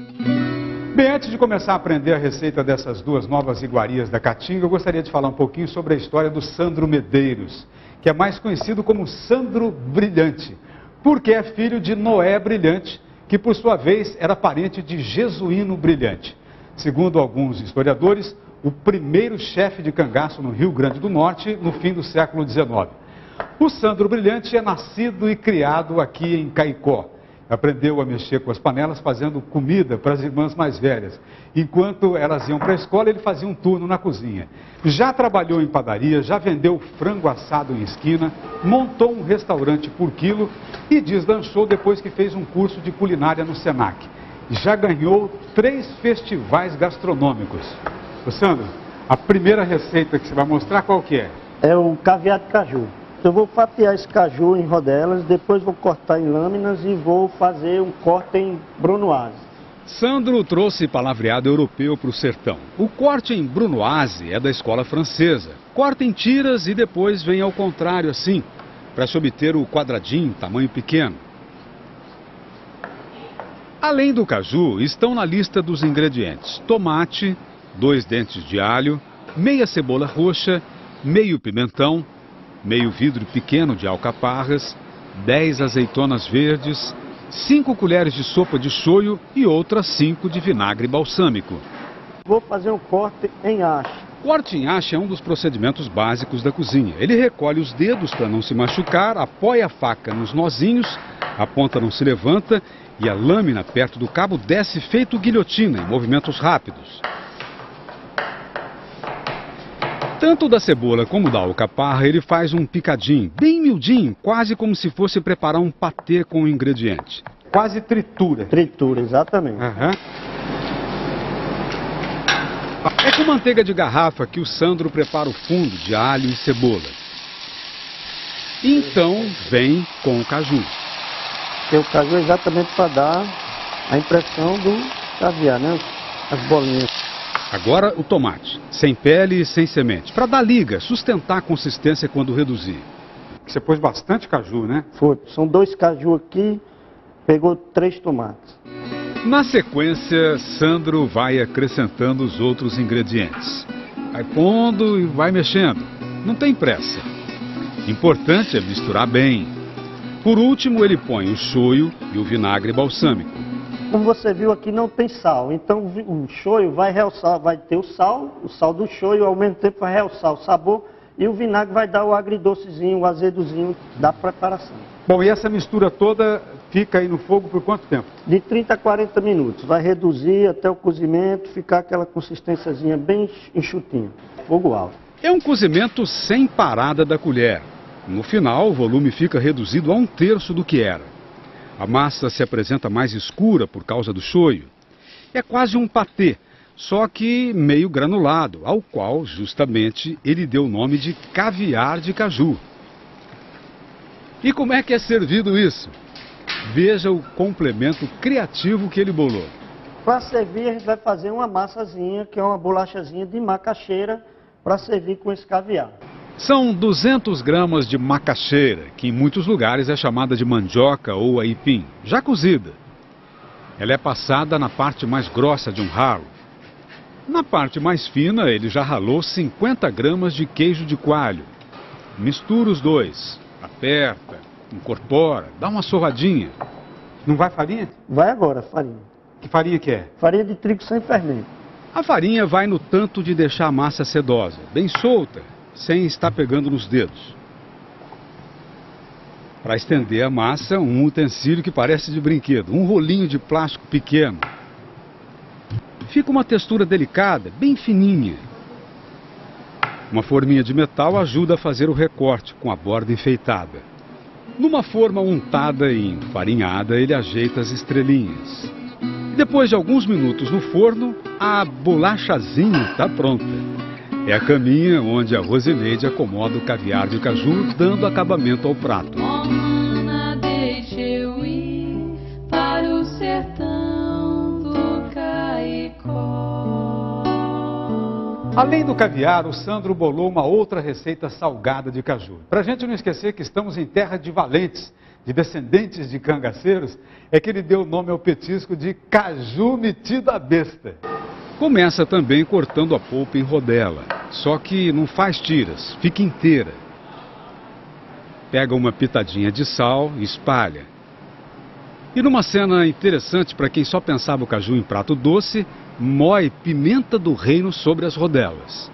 Bem, antes de começar a aprender a receita dessas duas novas iguarias da Caatinga, eu gostaria de falar um pouquinho sobre a história do Sandro Medeiros, que é mais conhecido como Sandro Brilhante, porque é filho de Noé Brilhante, que por sua vez era parente de Jesuíno Brilhante. Segundo alguns historiadores, o primeiro chefe de cangaço no Rio Grande do Norte no fim do século XIX. O Sandro Brilhante é nascido e criado aqui em Caicó Aprendeu a mexer com as panelas fazendo comida para as irmãs mais velhas. Enquanto elas iam para a escola, ele fazia um turno na cozinha. Já trabalhou em padaria, já vendeu frango assado em esquina, montou um restaurante por quilo e deslanchou depois que fez um curso de culinária no Senac. Já ganhou 3 festivais gastronômicos. Ô Sandro, a primeira receita que você vai mostrar qual que é? É o caviar de caju. Eu vou fatiar esse caju em rodelas, depois vou cortar em lâminas e vou fazer um corte em brunoise. Sandro trouxe palavreado europeu para o sertão. O corte em brunoise é da escola francesa. Corta em tiras e depois vem ao contrário assim, para se obter o quadradinho, tamanho pequeno. Além do caju, estão na lista dos ingredientes tomate, 2 dentes de alho, meia cebola roxa, meio pimentão, meio vidro pequeno de alcaparras, 10 azeitonas verdes, 5 colheres de sopa de shoyu e outras 5 de vinagre balsâmico. Vou fazer um corte em haste. Corte em haste é um dos procedimentos básicos da cozinha. Ele recolhe os dedos para não se machucar, apoia a faca nos nozinhos, a ponta não se levanta e a lâmina perto do cabo desce feito guilhotina em movimentos rápidos. Tanto da cebola como da alcaparra, ele faz um picadinho, bem miudinho, quase como se fosse preparar um patê com o ingrediente. Quase tritura. Tritura, exatamente. É com manteiga de garrafa que o Sandro prepara o fundo de alho e cebola. Então vem com o caju. O caju é exatamente para dar a impressão do caviar, né? As bolinhas. Agora o tomate, sem pele e sem semente, para dar liga, sustentar a consistência quando reduzir. Você pôs bastante caju, né? Foi, são 2 caju aqui, pegou 3 tomates. Na sequência, Sandro vai acrescentando os outros ingredientes. Vai pondo e vai mexendo, não tem pressa. Importante é misturar bem. Por último, ele põe o shoyu e o vinagre balsâmico. Como você viu aqui, não tem sal, então o shoyu vai realçar, vai ter o sal do shoyu ao mesmo tempo vai realçar o sabor e o vinagre vai dar o agridocezinho, o azedozinho da preparação. Bom, e essa mistura toda fica aí no fogo por quanto tempo? De 30 a 40 minutos, vai reduzir até o cozimento, ficar aquela consistênciazinha bem enxutinha, fogo alto. É um cozimento sem parada da colher. No final, o volume fica reduzido a 1/3 do que era. A massa se apresenta mais escura por causa do shoyu. É quase um patê, só que meio granulado, ao qual, justamente, ele deu o nome de caviar de caju. E como é que é servido isso? Veja o complemento criativo que ele bolou. Para servir, a gente vai fazer uma massazinha, que é uma bolachazinha de macaxeira, para servir com esse caviar. São 200 gramas de macaxeira, que em muitos lugares é chamada de mandioca ou aipim, já cozida. Ela é passada na parte mais grossa de um ralo. Na parte mais fina, ele já ralou 50 gramas de queijo de coalho. Mistura os dois, aperta, incorpora, dá uma sovadinha. Não vai farinha? Vai agora, farinha. Que farinha que é? Farinha de trigo sem fermento. A farinha vai no tanto de deixar a massa sedosa, bem solta, sem estar pegando nos dedos. Para estender a massa, um utensílio que parece de brinquedo, um rolinho de plástico pequeno. Fica uma textura delicada, bem fininha. Uma forminha de metal ajuda a fazer o recorte com a borda enfeitada. Numa forma untada e enfarinhada, ele ajeita as estrelinhas. Depois de alguns minutos no forno, a bolachazinha está pronta. É a caminha onde a Rosineide acomoda o caviar de caju, dando acabamento ao prato. Oh, mana, deixa eu ir para o sertão do Caicó. Além do caviar, o Sandro bolou uma outra receita salgada de caju. Para a gente não esquecer que estamos em terra de valentes, de descendentes de cangaceiros, é que ele deu o nome ao petisco de caju metido à besta. Começa também cortando a polpa em rodela, só que não faz tiras, fica inteira. Pega uma pitadinha de sal e espalha. E numa cena interessante para quem só pensava o caju em prato doce, moe pimenta do reino sobre as rodelas.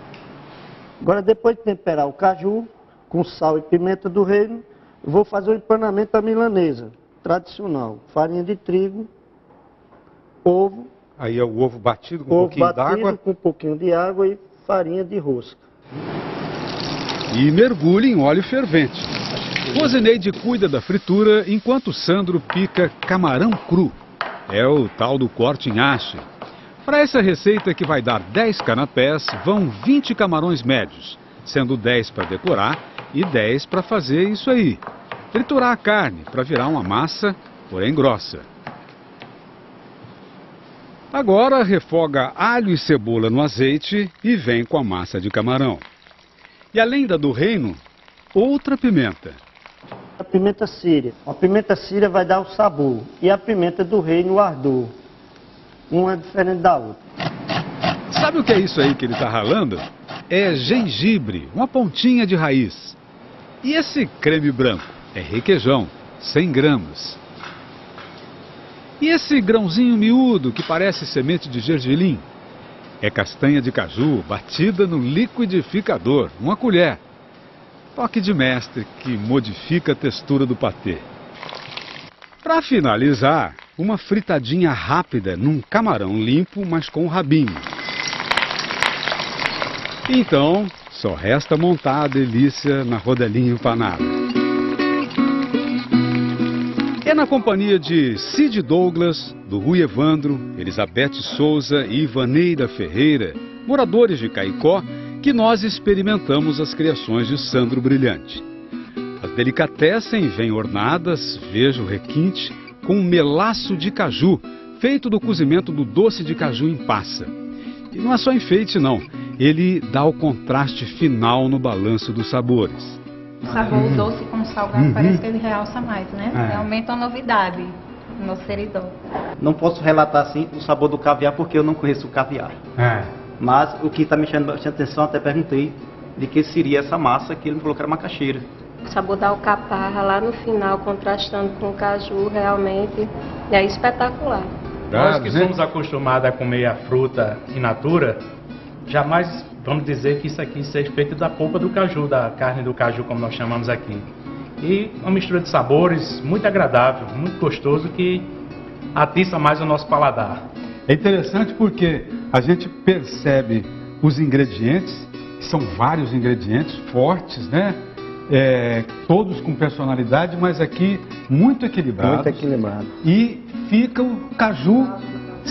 Agora, depois de temperar o caju com sal e pimenta do reino, eu vou fazer o empanamento à milanesa. tradicional. Farinha de trigo, ovo. Aí é o ovo batido com um pouquinho d'água. Com um pouquinho de água e farinha de rosca. E mergulhe em óleo fervente. Rosineide cuida da fritura enquanto Sandro pica camarão cru. É o tal do corte em haste. Para essa receita que vai dar 10 canapés, vão 20 camarões médios, sendo 10 para decorar e 10 para fazer isso aí. Triturar a carne para virar uma massa, porém grossa. Agora refoga alho e cebola no azeite e vem com a massa de camarão. E além da do reino, outra pimenta. A pimenta síria. A pimenta síria vai dar o sabor e a pimenta do reino o ardor. Uma é diferente da outra. Sabe o que é isso aí que ele está ralando? É gengibre, uma pontinha de raiz. E esse creme branco? É requeijão, 100 gramas. E esse grãozinho miúdo que parece semente de gergelim? É castanha de caju batida no liquidificador, uma colher. Toque de mestre que modifica a textura do patê. Para finalizar, uma fritadinha rápida num camarão limpo, mas com rabinho. Então, só resta montar a delícia na rodelinha empanada. É na companhia de Cid Douglas, do Rui Evandro, Elizabeth Souza e Ivaneida Ferreira, moradores de Caicó, que nós experimentamos as criações de Sandro Brilhante. As delicatessen vêm ornadas, veja o requinte, com um melaço de caju, feito do cozimento do doce de caju em passa. E não é só enfeite não, ele dá o contraste final no balanço dos sabores. O sabor doce com salgado parece que ele realça mais, né? Realmente é uma novidade no seridó. Não posso relatar assim o sabor do caviar porque eu não conheço o caviar. Mas o que está me chamando bastante atenção, até perguntei de que seria essa massa que ele me falou que era macaxeira. O sabor da alcaparra lá no final, contrastando com o caju, realmente é espetacular. Nós que somos acostumados a comer a fruta in natura, jamais vamos dizer que isso aqui seja feito da polpa do caju, da carne do caju, como nós chamamos aqui. E uma mistura de sabores muito agradável, muito gostoso, que atiça mais o nosso paladar. É interessante porque a gente percebe os ingredientes, são vários ingredientes fortes, né? Todos com personalidade, mas aqui muito equilibrados. Muito equilibrado. E fica o caju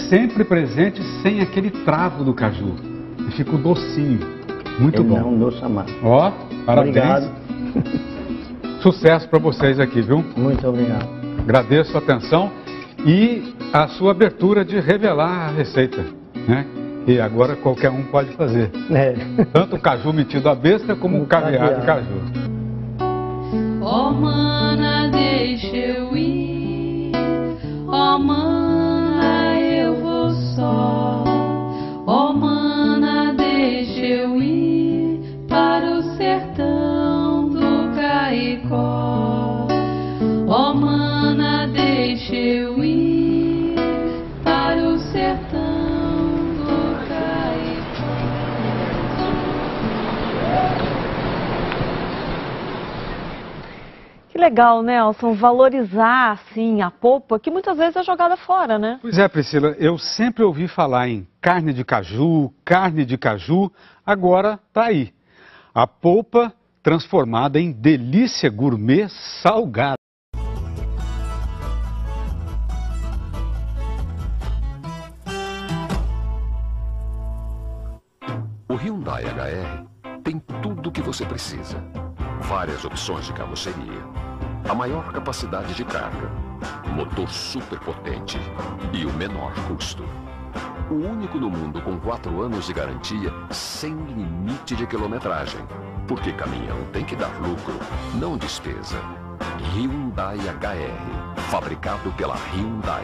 sempre presente, sem aquele travo do caju. E fica o docinho. Muito bom. É um doce amargo. Ó, parabéns. Obrigado. Sucesso para vocês aqui, viu? Muito obrigado. Agradeço a atenção e a sua abertura de revelar a receita, né? E agora qualquer um pode fazer. Tanto o caju metido à besta como o caviar de caju. Oh, mana, deixa eu ir. Oh, mana, eu vou só. Oh, mana, deixa eu ir para o sertão do Caicó. Oh, mana, deixa eu ir para o sertão do Caicó. Que legal, Nelson, valorizar, assim, a polpa, que muitas vezes é jogada fora, né? Pois é, Priscila, eu sempre ouvi falar em carne de caju, agora tá aí. A polpa transformada em delícia gourmet salgada. O Hyundai HR tem tudo o que você precisa. Várias opções de carroceria, a maior capacidade de carga, motor super potente e o menor custo. O único no mundo com 4 anos de garantia sem limite de quilometragem. Porque caminhão tem que dar lucro, não despesa. Hyundai HR, fabricado pela Hyundai.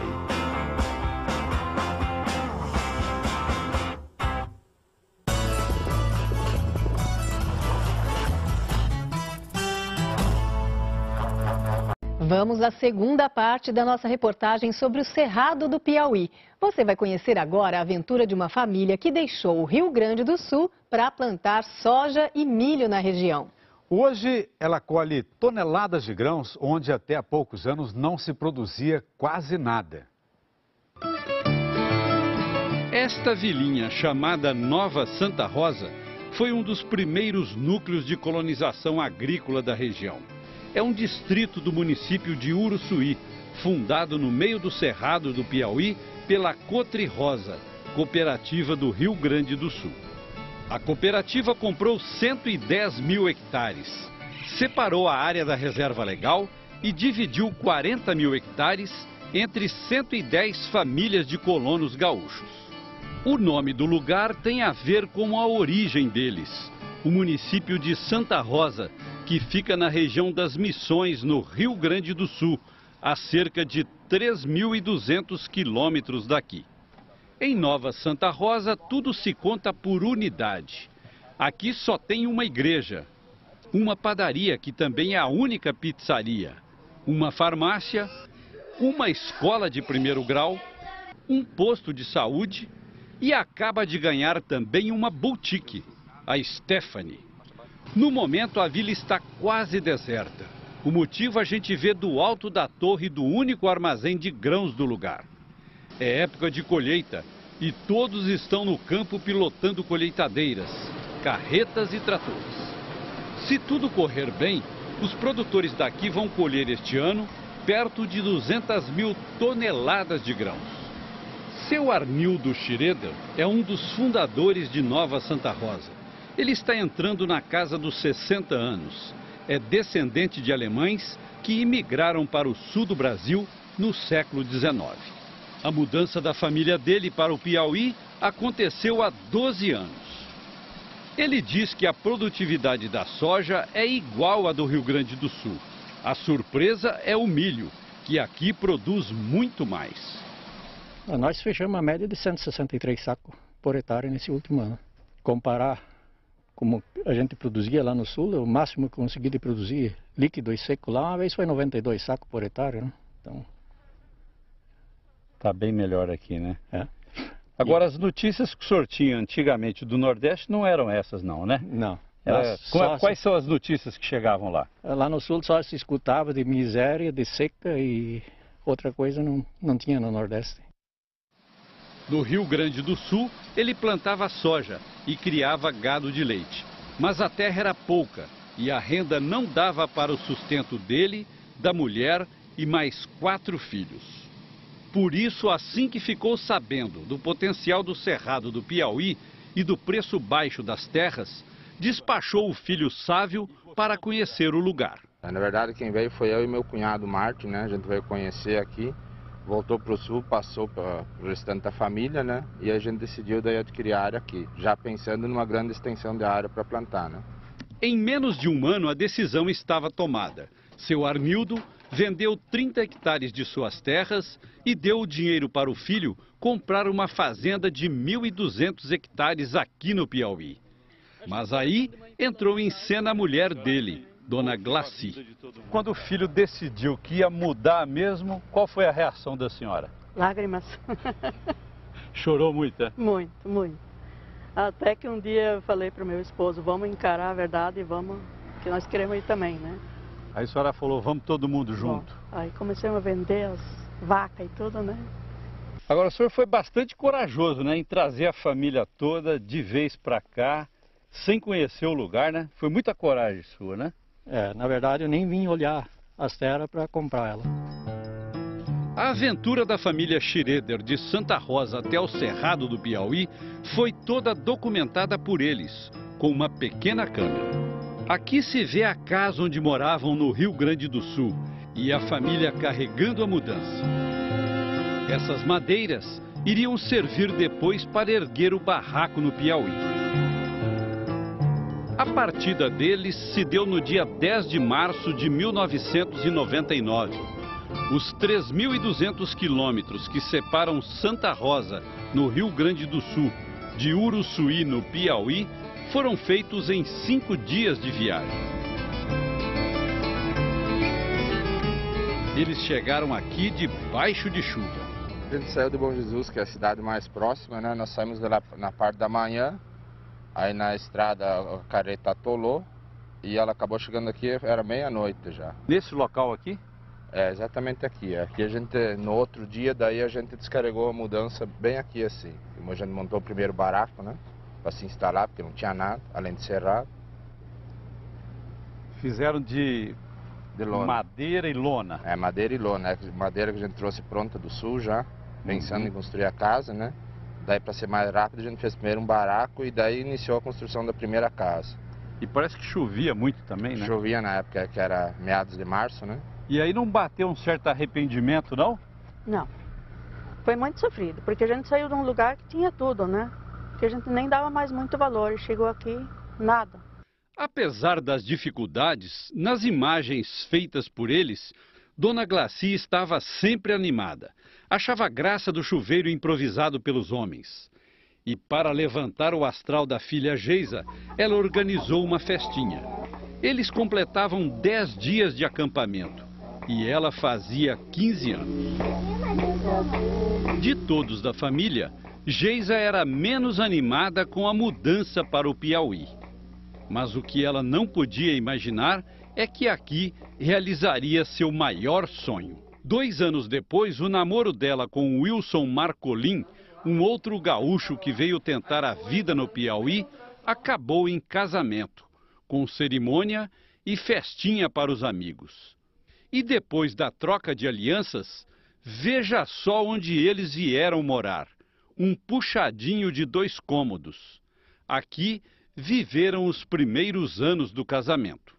Vamos à segunda parte da nossa reportagem sobre o Cerrado do Piauí. Você vai conhecer agora a aventura de uma família que deixou o Rio Grande do Sul para plantar soja e milho na região. Hoje ela colhe toneladas de grãos onde até há poucos anos não se produzia quase nada. Esta vilinha, chamada Nova Santa Rosa, foi um dos primeiros núcleos de colonização agrícola da região. É um distrito do município de Uruçuí, fundado no meio do Cerrado do Piauí pela Cotri Rosa, cooperativa do Rio Grande do Sul. A cooperativa comprou 110 mil hectares, separou a área da reserva legal e dividiu 40 mil hectares entre 110 famílias de colonos gaúchos. O nome do lugar tem a ver com a origem deles, o município de Santa Rosa, que fica na região das Missões, no Rio Grande do Sul, a cerca de 3.200 quilômetros daqui. Em Nova Santa Rosa, tudo se conta por unidade. Aqui só tem uma igreja, uma padaria, que também é a única pizzaria, uma farmácia, uma escola de primeiro grau, um posto de saúde e acaba de ganhar também uma boutique, a Stephanie. No momento, a vila está quase deserta. O motivo a gente vê do alto da torre do único armazém de grãos do lugar. É época de colheita e todos estão no campo pilotando colheitadeiras, carretas e tratores. Se tudo correr bem, os produtores daqui vão colher este ano perto de 200 mil toneladas de grãos. Seu Arnildo Schroeder é um dos fundadores de Nova Santa Rosa. Ele está entrando na casa dos 60 anos. É descendente de alemães que imigraram para o sul do Brasil no século XIX. A mudança da família dele para o Piauí aconteceu há 12 anos. Ele diz que a produtividade da soja é igual à do Rio Grande do Sul. A surpresa é o milho, que aqui produz muito mais. Nós fechamos a média de 163 sacos por hectare nesse último ano. Comparar como a gente produzia lá no sul, o máximo que consegui de produzir líquido e seco lá, uma vez foi 92 sacos por hectare, né? Então... Está bem melhor aqui, né? É. Agora, as notícias que o senhor tinha antigamente do Nordeste não eram essas, não, né? Não. Quais são as notícias que chegavam lá? Lá no Sul só se escutava de miséria, de seca e outra coisa não tinha no Nordeste. No Rio Grande do Sul, ele plantava soja e criava gado de leite. Mas a terra era pouca e a renda não dava para o sustento dele, da mulher e mais 4 filhos. Por isso, assim que ficou sabendo do potencial do Cerrado do Piauí e do preço baixo das terras, despachou o filho Sávio para conhecer o lugar. Na verdade, quem veio foi eu e meu cunhado Martin, né? A gente veio conhecer aqui, voltou para o sul, passou para o restante da família, né? E a gente decidiu daí adquirir a área aqui, já pensando numa grande extensão de área para plantar, né? Em menos de um ano, a decisão estava tomada. Seu Arnildo vendeu 30 hectares de suas terras e deu o dinheiro para o filho comprar uma fazenda de 1.200 hectares aqui no Piauí. Mas aí entrou em cena a mulher dele, Dona Glaci. Quando o filho decidiu que ia mudar mesmo, qual foi a reação da senhora? Lágrimas. Chorou muito, é? Muito, muito. Até que um dia eu falei para o meu esposo, vamos encarar a verdade e vamos, que nós queremos ir também, né? Aí a senhora falou, vamos todo mundo junto. Bom, aí comecemos a vender as vacas e tudo, né? Agora, o senhor foi bastante corajoso, né, em trazer a família toda de vez para cá, sem conhecer o lugar, né? Foi muita coragem sua, né? Na verdade eu nem vim olhar as terras para comprar ela. A aventura da família Schroeder de Santa Rosa até o Cerrado do Piauí foi toda documentada por eles, com uma pequena câmera. Aqui se vê a casa onde moravam no Rio Grande do Sul e a família carregando a mudança. Essas madeiras iriam servir depois para erguer o barraco no Piauí. A partida deles se deu no dia 10 de março de 1999. Os 3.200 quilômetros que separam Santa Rosa, no Rio Grande do Sul, de Uruçuí, no Piauí, foram feitos em 5 dias de viagem. Eles chegaram aqui debaixo de chuva. A gente saiu de Bom Jesus, que é a cidade mais próxima, né? Nós saímos de lá na parte da manhã, aí na estrada a carreta atolou e ela acabou chegando aqui, era meia-noite já. Nesse local aqui? É, exatamente aqui. Aqui a gente, no outro dia, daí a gente descarregou a mudança bem aqui assim. A gente montou o primeiro baraco, né? Para se instalar, porque não tinha nada, além de cerrado. Fizeram de lona. Madeira e lona. É, madeira e lona. É madeira que a gente trouxe pronta do sul já, pensando em construir a casa, né? Daí, para ser mais rápido, a gente fez primeiro um baraco e daí iniciou a construção da primeira casa. E parece que chovia muito também, né? Chovia na época, que era meados de março, né? E aí não bateu um certo arrependimento, não? Não. Foi muito sofrido, porque a gente saiu de um lugar que tinha tudo, né? Que a gente nem dava mais muito valor e chegou aqui, nada. Apesar das dificuldades, nas imagens feitas por eles, Dona Glaci estava sempre animada. Achava graça do chuveiro improvisado pelos homens. E para levantar o astral da filha Geisa, ela organizou uma festinha. Eles completavam 10 dias de acampamento. E ela fazia 15 anos. De todos da família, Geisa era menos animada com a mudança para o Piauí. Mas o que ela não podia imaginar é que aqui realizaria seu maior sonho. 2 anos depois, o namoro dela com Wilson Marcolin, um outro gaúcho que veio tentar a vida no Piauí, acabou em casamento, com cerimônia e festinha para os amigos. E depois da troca de alianças, veja só onde eles vieram morar. Um puxadinho de 2 cômodos. Aqui viveram os primeiros anos do casamento.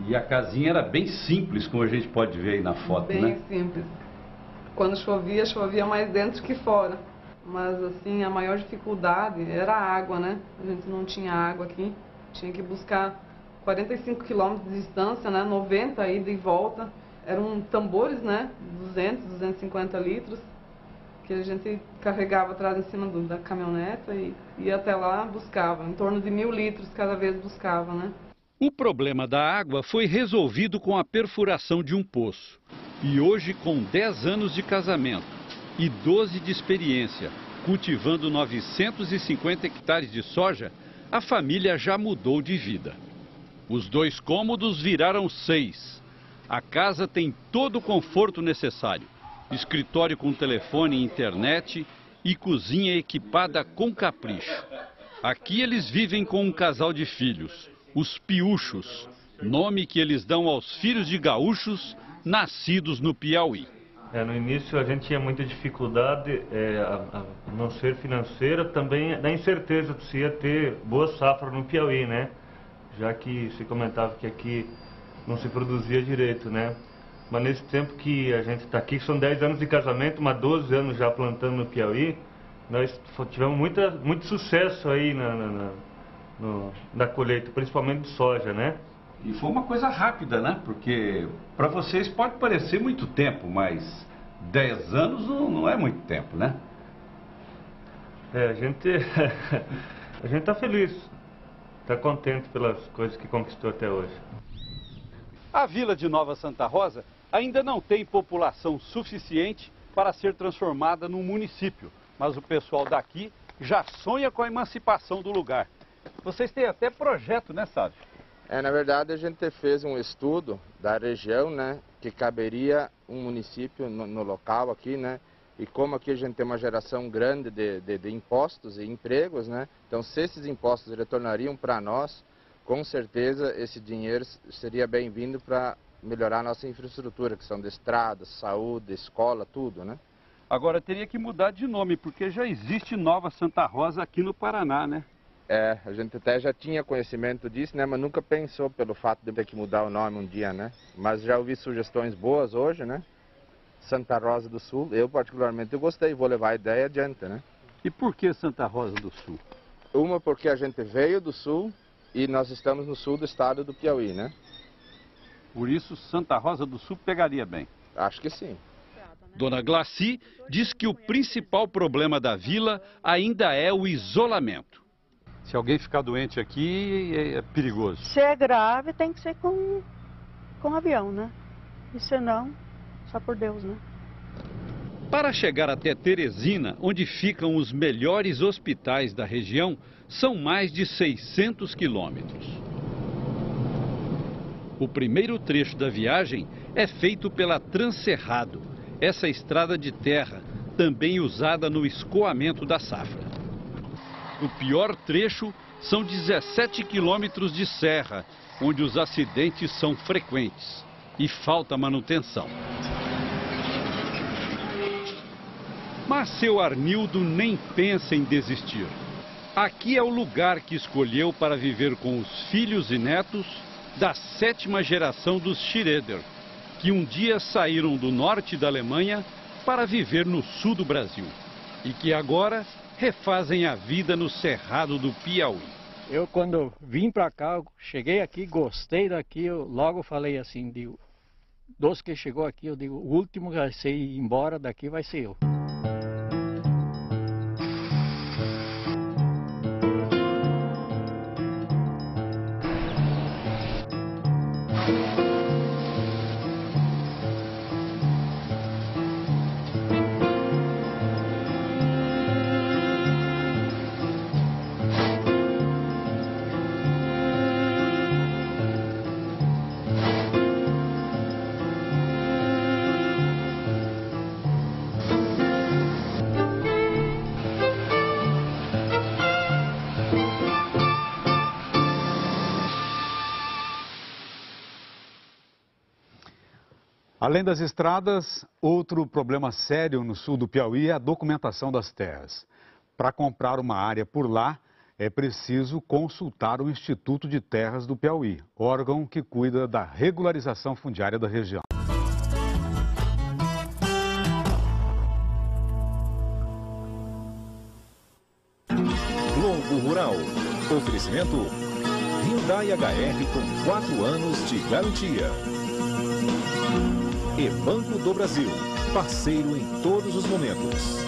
E a casinha era bem simples, como a gente pode ver aí na foto, né? Bem simples. Quando chovia, chovia mais dentro que fora. Mas assim, a maior dificuldade era a água, né? A gente não tinha água aqui. Tinha que buscar 45 quilômetros de distância, né? 90 ida e volta. Eram tambores, né? 200, 250 litros. Que a gente carregava atrás em cima da caminhoneta e ia até lá, buscava. Em torno de 1000 litros cada vez buscava, né? O problema da água foi resolvido com a perfuração de um poço. E hoje, com 10 anos de casamento e 12 de experiência, cultivando 950 hectares de soja, a família já mudou de vida. Os 2 cômodos viraram 6. A casa tem todo o conforto necessário. Escritório com telefone e internet e cozinha equipada com capricho. Aqui eles vivem com um casal de filhos, os Piúchos, nome que eles dão aos filhos de gaúchos nascidos no Piauí. No início a gente tinha muita dificuldade, a não ser financeira, também da incerteza de se ia ter boa safra no Piauí, né? Já que se comentava que aqui não se produzia direito, né? Mas nesse tempo que a gente está aqui, são 10 anos de casamento, mas 12 anos já plantando no Piauí, nós tivemos muito sucesso aí na colheita, principalmente de soja, né? E foi uma coisa rápida, né? Porque para vocês pode parecer muito tempo, mas 10 anos não é muito tempo, né? A gente está feliz, está contente pelas coisas que conquistou até hoje. A vila de Nova Santa Rosa ainda não tem população suficiente para ser transformada num município, mas o pessoal daqui já sonha com a emancipação do lugar. Vocês têm até projeto, né, Sávio? Na verdade a gente fez um estudo da região, né, que caberia um município no local aqui, né, e como aqui a gente tem uma geração grande de impostos e empregos, né, então se esses impostos retornariam para nós, com certeza esse dinheiro seria bem-vindo para melhorar a nossa infraestrutura, que são de estradas, saúde, escola, tudo, né? Agora teria que mudar de nome, porque já existe Nova Santa Rosa aqui no Paraná, né? A gente até já tinha conhecimento disso, né? Mas nunca pensou pelo fato de ter que mudar o nome um dia, né? Mas já ouvi sugestões boas hoje, né? Santa Rosa do Sul, eu particularmente gostei, vou levar a ideia adiante, né? E por que Santa Rosa do Sul? Uma, porque a gente veio do Sul e nós estamos no sul do estado do Piauí, né? Por isso Santa Rosa do Sul pegaria bem? Acho que sim. Dona Glaci diz que o principal problema da vila ainda é o isolamento. Se alguém ficar doente aqui, é perigoso. Se é grave, tem que ser com avião, né? E se não, só por Deus, né? Para chegar até Teresina, onde ficam os melhores hospitais da região, são mais de 600 quilômetros. O primeiro trecho da viagem é feito pela Transcerrado, essa estrada de terra, também usada no escoamento da safra. O pior trecho são 17 quilômetros de serra, onde os acidentes são frequentes e falta manutenção. Mas seu Arnildo nem pensa em desistir. Aqui é o lugar que escolheu para viver com os filhos e netos da 7ª geração dos Schroeder, que um dia saíram do norte da Alemanha para viver no sul do Brasil e que agora refazem a vida no Cerrado do Piauí. Eu, quando vim para cá, cheguei aqui, gostei daqui, eu logo falei assim, dos que chegou aqui, eu digo, o último que vai ser ir embora daqui vai ser eu. Além das estradas, outro problema sério no sul do Piauí é a documentação das terras. Para comprar uma área por lá, é preciso consultar o Instituto de Terras do Piauí, órgão que cuida da regularização fundiária da região. Globo Rural. Oferecimento Hyundai HR com 4 anos de garantia. E Banco do Brasil, parceiro em todos os momentos.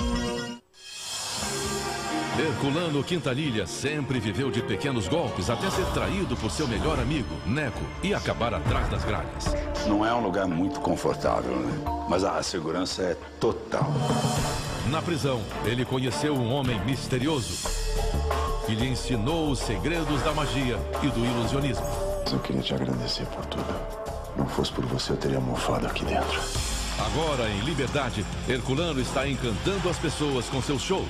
Herculano Quintanilha sempre viveu de pequenos golpes até ser traído por seu melhor amigo, Neco, e acabar atrás das gralhas. Não é um lugar muito confortável, né? Mas a segurança é total. Na prisão, ele conheceu um homem misterioso que lhe ensinou os segredos da magia e do ilusionismo. Eu queria te agradecer por tudo. Não fosse por você, eu teria mofado aqui dentro. Agora, em liberdade, Herculano está encantando as pessoas com seus shows.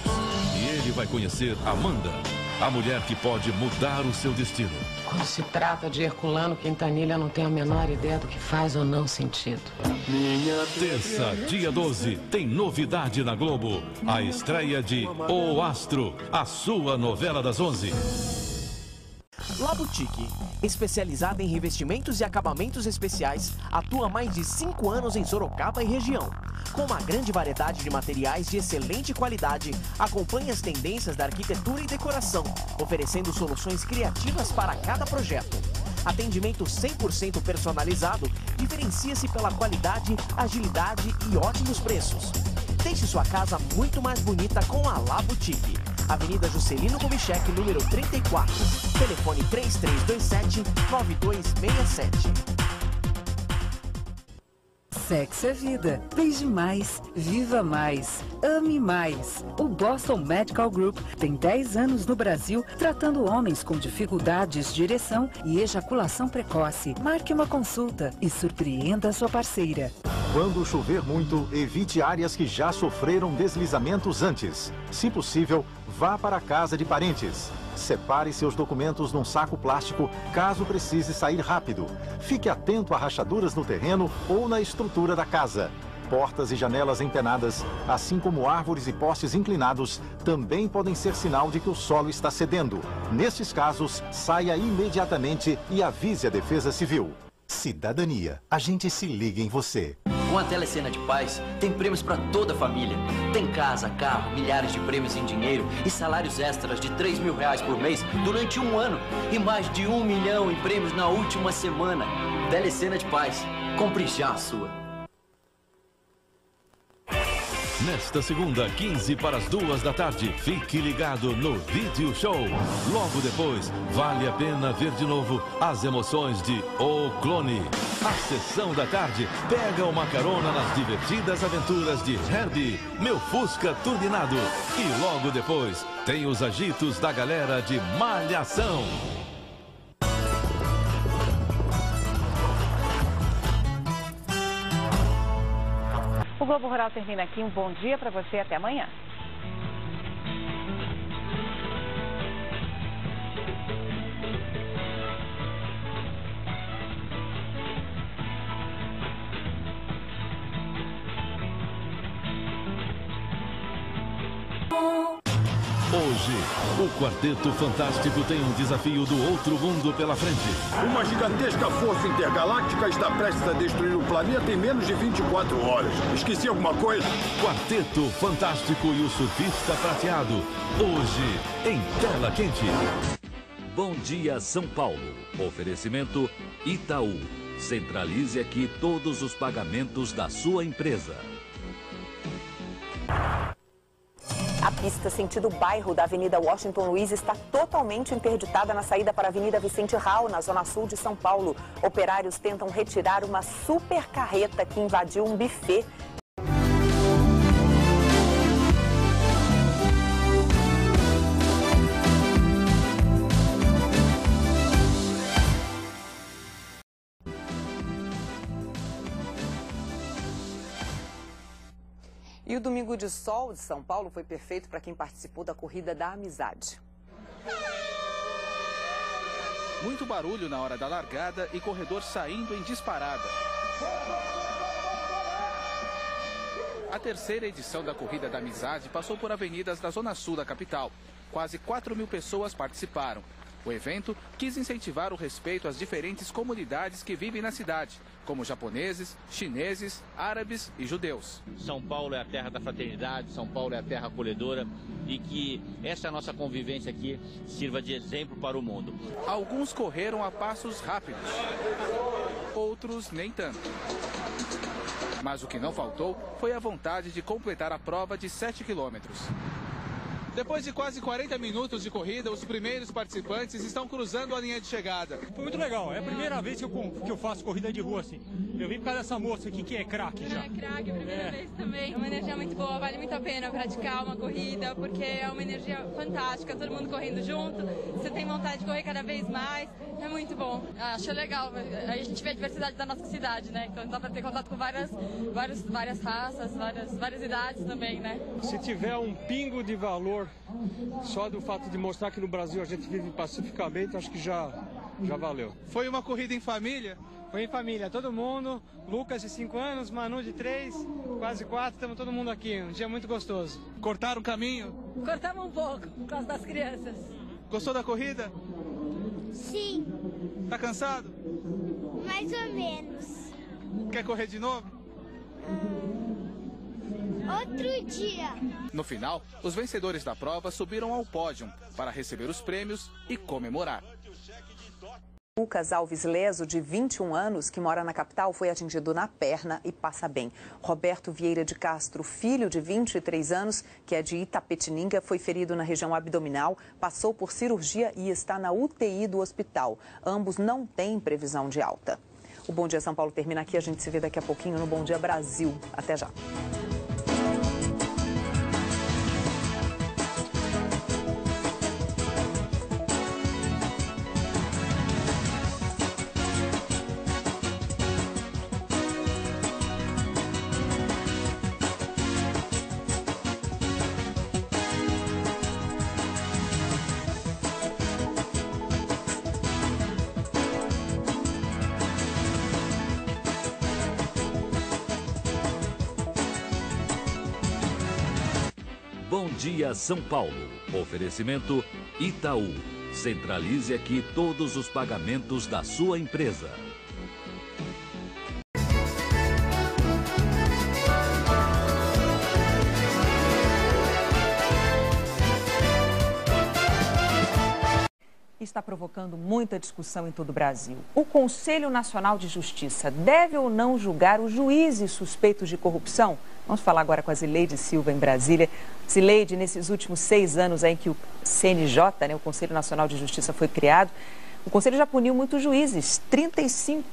E ele vai conhecer Amanda, a mulher que pode mudar o seu destino. Quando se trata de Herculano Quintanilha, não tenho a menor ideia do que faz ou não sentido. Terça, dia 12, tem novidade na Globo. A estreia de O Astro, a sua novela das 11. La Boutique, especializada em revestimentos e acabamentos especiais, atua há mais de 5 anos em Sorocaba e região. Com uma grande variedade de materiais de excelente qualidade, acompanha as tendências da arquitetura e decoração, oferecendo soluções criativas para cada projeto. Atendimento 100% personalizado, diferencia-se pela qualidade, agilidade e ótimos preços. Deixe sua casa muito mais bonita com a La Boutique. Avenida Juscelino Kubitschek, número 34. Telefone 3327-9267. Sexo é vida. Beije mais, viva mais, ame mais. O Boston Medical Group tem 10 anos no Brasil tratando homens com dificuldades de ereção e ejaculação precoce. Marque uma consulta e surpreenda a sua parceira. Quando chover muito, evite áreas que já sofreram deslizamentos antes. Se possível, vá para a casa de parentes. Separe seus documentos num saco plástico caso precise sair rápido. Fique atento a rachaduras no terreno ou na estrutura da casa. Portas e janelas empenadas, assim como árvores e postes inclinados, também podem ser sinal de que o solo está cedendo. Nestes casos, saia imediatamente e avise a Defesa Civil. Cidadania. A gente se liga em você. Com a Telecena de Paz, tem prêmios para toda a família. Tem casa, carro, milhares de prêmios em dinheiro e salários extras de R$3.000 por mês durante um ano. E mais de 1 milhão em prêmios na última semana. Telecena de Paz. Compre já a sua. Nesta segunda, 15 para as 2 da tarde, fique ligado no Vídeo Show. Logo depois, vale a pena ver de novo as emoções de O Clone. A sessão da tarde pega uma carona nas divertidas aventuras de Herbie, meu Fusca turbinado. E logo depois, tem os agitos da galera de Malhação. O Globo Rural termina aqui. Um bom dia para você. Até amanhã. Hoje, o Quarteto Fantástico tem um desafio do outro mundo pela frente. Uma gigantesca força intergaláctica está prestes a destruir o planeta em menos de 24 horas. Esqueci alguma coisa? Quarteto Fantástico e o Surfista Prateado. Hoje, em Tela Quente. Bom dia, São Paulo. Oferecimento Itaú. Centralize aqui todos os pagamentos da sua empresa. A pista sentido bairro da Avenida Washington Luiz está totalmente interditada na saída para a Avenida Vicente Raul, na zona sul de São Paulo. Operários tentam retirar uma super carreta que invadiu um buffet. E o Domingo de Sol de São Paulo foi perfeito para quem participou da Corrida da Amizade. Muito barulho na hora da largada e corredor saindo em disparada. A terceira edição da Corrida da Amizade passou por avenidas da zona sul da capital. Quase 4.000 pessoas participaram. O evento quis incentivar o respeito às diferentes comunidades que vivem na cidade, como japoneses, chineses, árabes e judeus. São Paulo é a terra da fraternidade, São Paulo é a terra acolhedora e que essa nossa convivência aqui sirva de exemplo para o mundo. Alguns correram a passos rápidos, outros nem tanto. Mas o que não faltou foi a vontade de completar a prova de 7 quilômetros. Depois de quase 40 minutos de corrida, os primeiros participantes estão cruzando a linha de chegada. Foi muito legal, é a primeira vez que eu faço corrida de rua assim. Eu vim por causa dessa moça aqui que é craque já. É craque, primeira vez também. É uma energia muito boa, vale muito a pena praticar uma corrida, porque é uma energia fantástica, todo mundo correndo junto, você tem vontade de correr cada vez mais, é muito bom. Acho legal, aí a gente vê a diversidade da nossa cidade, né? Então dá pra ter contato com várias raças, várias idades também, né? Se tiver um pingo de valor só do fato de mostrar que no Brasil a gente vive pacificamente, acho que já valeu. Foi uma corrida em família? Foi em família, todo mundo. Lucas de 5 anos, Manu de 3, quase 4, estamos todo mundo aqui. Um dia muito gostoso. Cortaram o caminho? Cortamos um pouco, por causa das crianças. Gostou da corrida? Sim. Tá cansado? Mais ou menos. Quer correr de novo? Outro dia. No final, os vencedores da prova subiram ao pódio para receber os prêmios e comemorar. Lucas Alves Leso, de 21 anos, que mora na capital, foi atingido na perna e passa bem. Roberto Vieira de Castro, filho de 23 anos, que é de Itapetininga, foi ferido na região abdominal, passou por cirurgia e está na UTI do hospital. Ambos não têm previsão de alta. O Bom Dia São Paulo termina aqui, a gente se vê daqui a pouquinho no Bom Dia Brasil. Até já. Bom dia, São Paulo. Oferecimento Itaú. Centralize aqui todos os pagamentos da sua empresa. Está provocando muita discussão em todo o Brasil. O Conselho Nacional de Justiça deve ou não julgar os juízes suspeitos de corrupção? Vamos falar agora com a Zileide Silva, em Brasília. Zileide, nesses últimos 6 anos em que o CNJ, o Conselho Nacional de Justiça, foi criado, o Conselho já puniu muitos juízes, 35.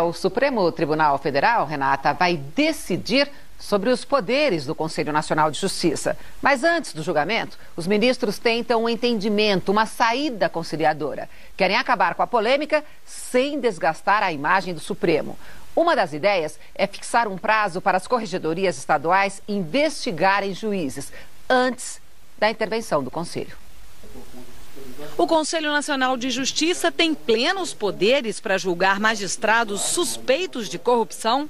O Supremo Tribunal Federal, Renata, vai decidir sobre os poderes do Conselho Nacional de Justiça. Mas antes do julgamento, os ministros tentam um entendimento, uma saída conciliadora. Querem acabar com a polêmica sem desgastar a imagem do Supremo. Uma das ideias é fixar um prazo para as corregedorias estaduais investigarem juízes antes da intervenção do Conselho. O Conselho Nacional de Justiça tem plenos poderes para julgar magistrados suspeitos de corrupção?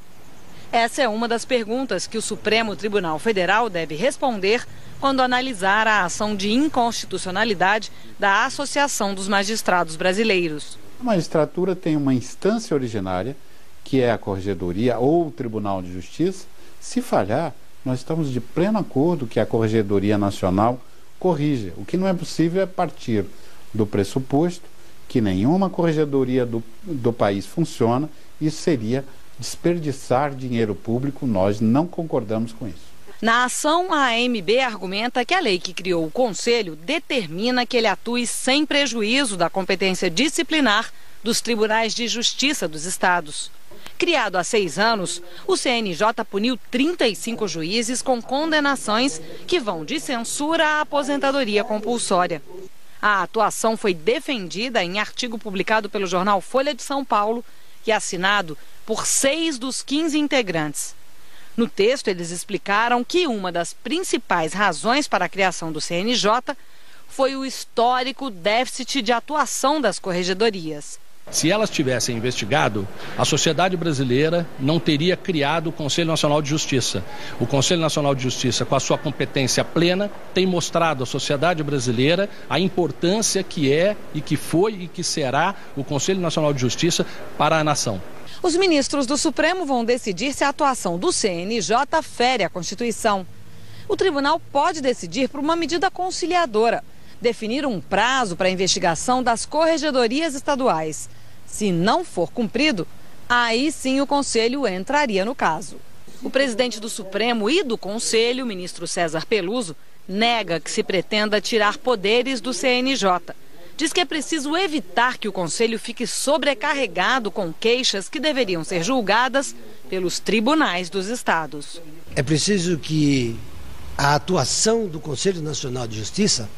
Essa é uma das perguntas que o Supremo Tribunal Federal deve responder quando analisar a ação de inconstitucionalidade da Associação dos Magistrados Brasileiros. A magistratura tem uma instância originária, que é a Corregedoria ou o Tribunal de Justiça. Se falhar, nós estamos de pleno acordo que a Corregedoria Nacional corrija. O que não é possível é partir do pressuposto que nenhuma corregedoria do país funciona. Isso seria desperdiçar dinheiro público. Nós não concordamos com isso. Na ação, a AMB argumenta que a lei que criou o Conselho determina que ele atue sem prejuízo da competência disciplinar dos tribunais de justiça dos estados. Criado há 6 anos, o CNJ puniu 35 juízes com condenações que vão de censura à aposentadoria compulsória. A atuação foi defendida em artigo publicado pelo jornal Folha de São Paulo e assinado por 6 dos 15 integrantes. No texto, eles explicaram que uma das principais razões para a criação do CNJ foi o histórico déficit de atuação das corregedorias. Se elas tivessem investigado, a sociedade brasileira não teria criado o Conselho Nacional de Justiça. O Conselho Nacional de Justiça, com a sua competência plena, tem mostrado à sociedade brasileira a importância que é e que foi e que será o Conselho Nacional de Justiça para a nação. Os ministros do Supremo vão decidir se a atuação do CNJ fere a Constituição. O tribunal pode decidir por uma medida conciliadora, definir um prazo para a investigação das corregedorias estaduais. Se não for cumprido, aí sim o Conselho entraria no caso. O presidente do Supremo e do Conselho, o ministro César Peluso, nega que se pretenda tirar poderes do CNJ. Diz que é preciso evitar que o Conselho fique sobrecarregado com queixas que deveriam ser julgadas pelos tribunais dos estados. É preciso que a atuação do Conselho Nacional de Justiça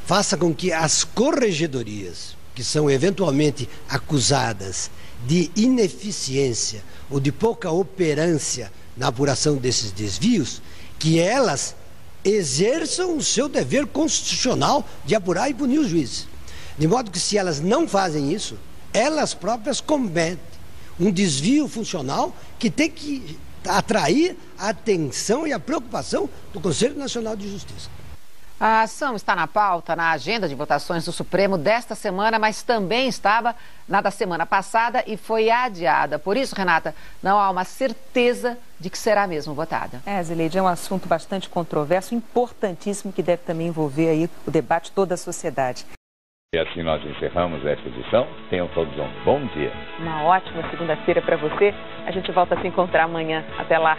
faça com que as corregedorias, que são eventualmente acusadas de ineficiência ou de pouca operância na apuração desses desvios, que elas exerçam o seu dever constitucional de apurar e punir os juízes. De modo que, se elas não fazem isso, elas próprias cometem um desvio funcional que tem que atrair a atenção e a preocupação do Conselho Nacional de Justiça. A ação está na pauta, na agenda de votações do Supremo desta semana, mas também estava na da semana passada e foi adiada. Por isso, Renata, não há uma certeza de que será mesmo votada. Zileide, é um assunto bastante controverso, importantíssimo, que deve também envolver aí o debate de toda a sociedade. E assim nós encerramos esta edição. Tenham todos um bom dia. Uma ótima segunda-feira para você. A gente volta a se encontrar amanhã. Até lá.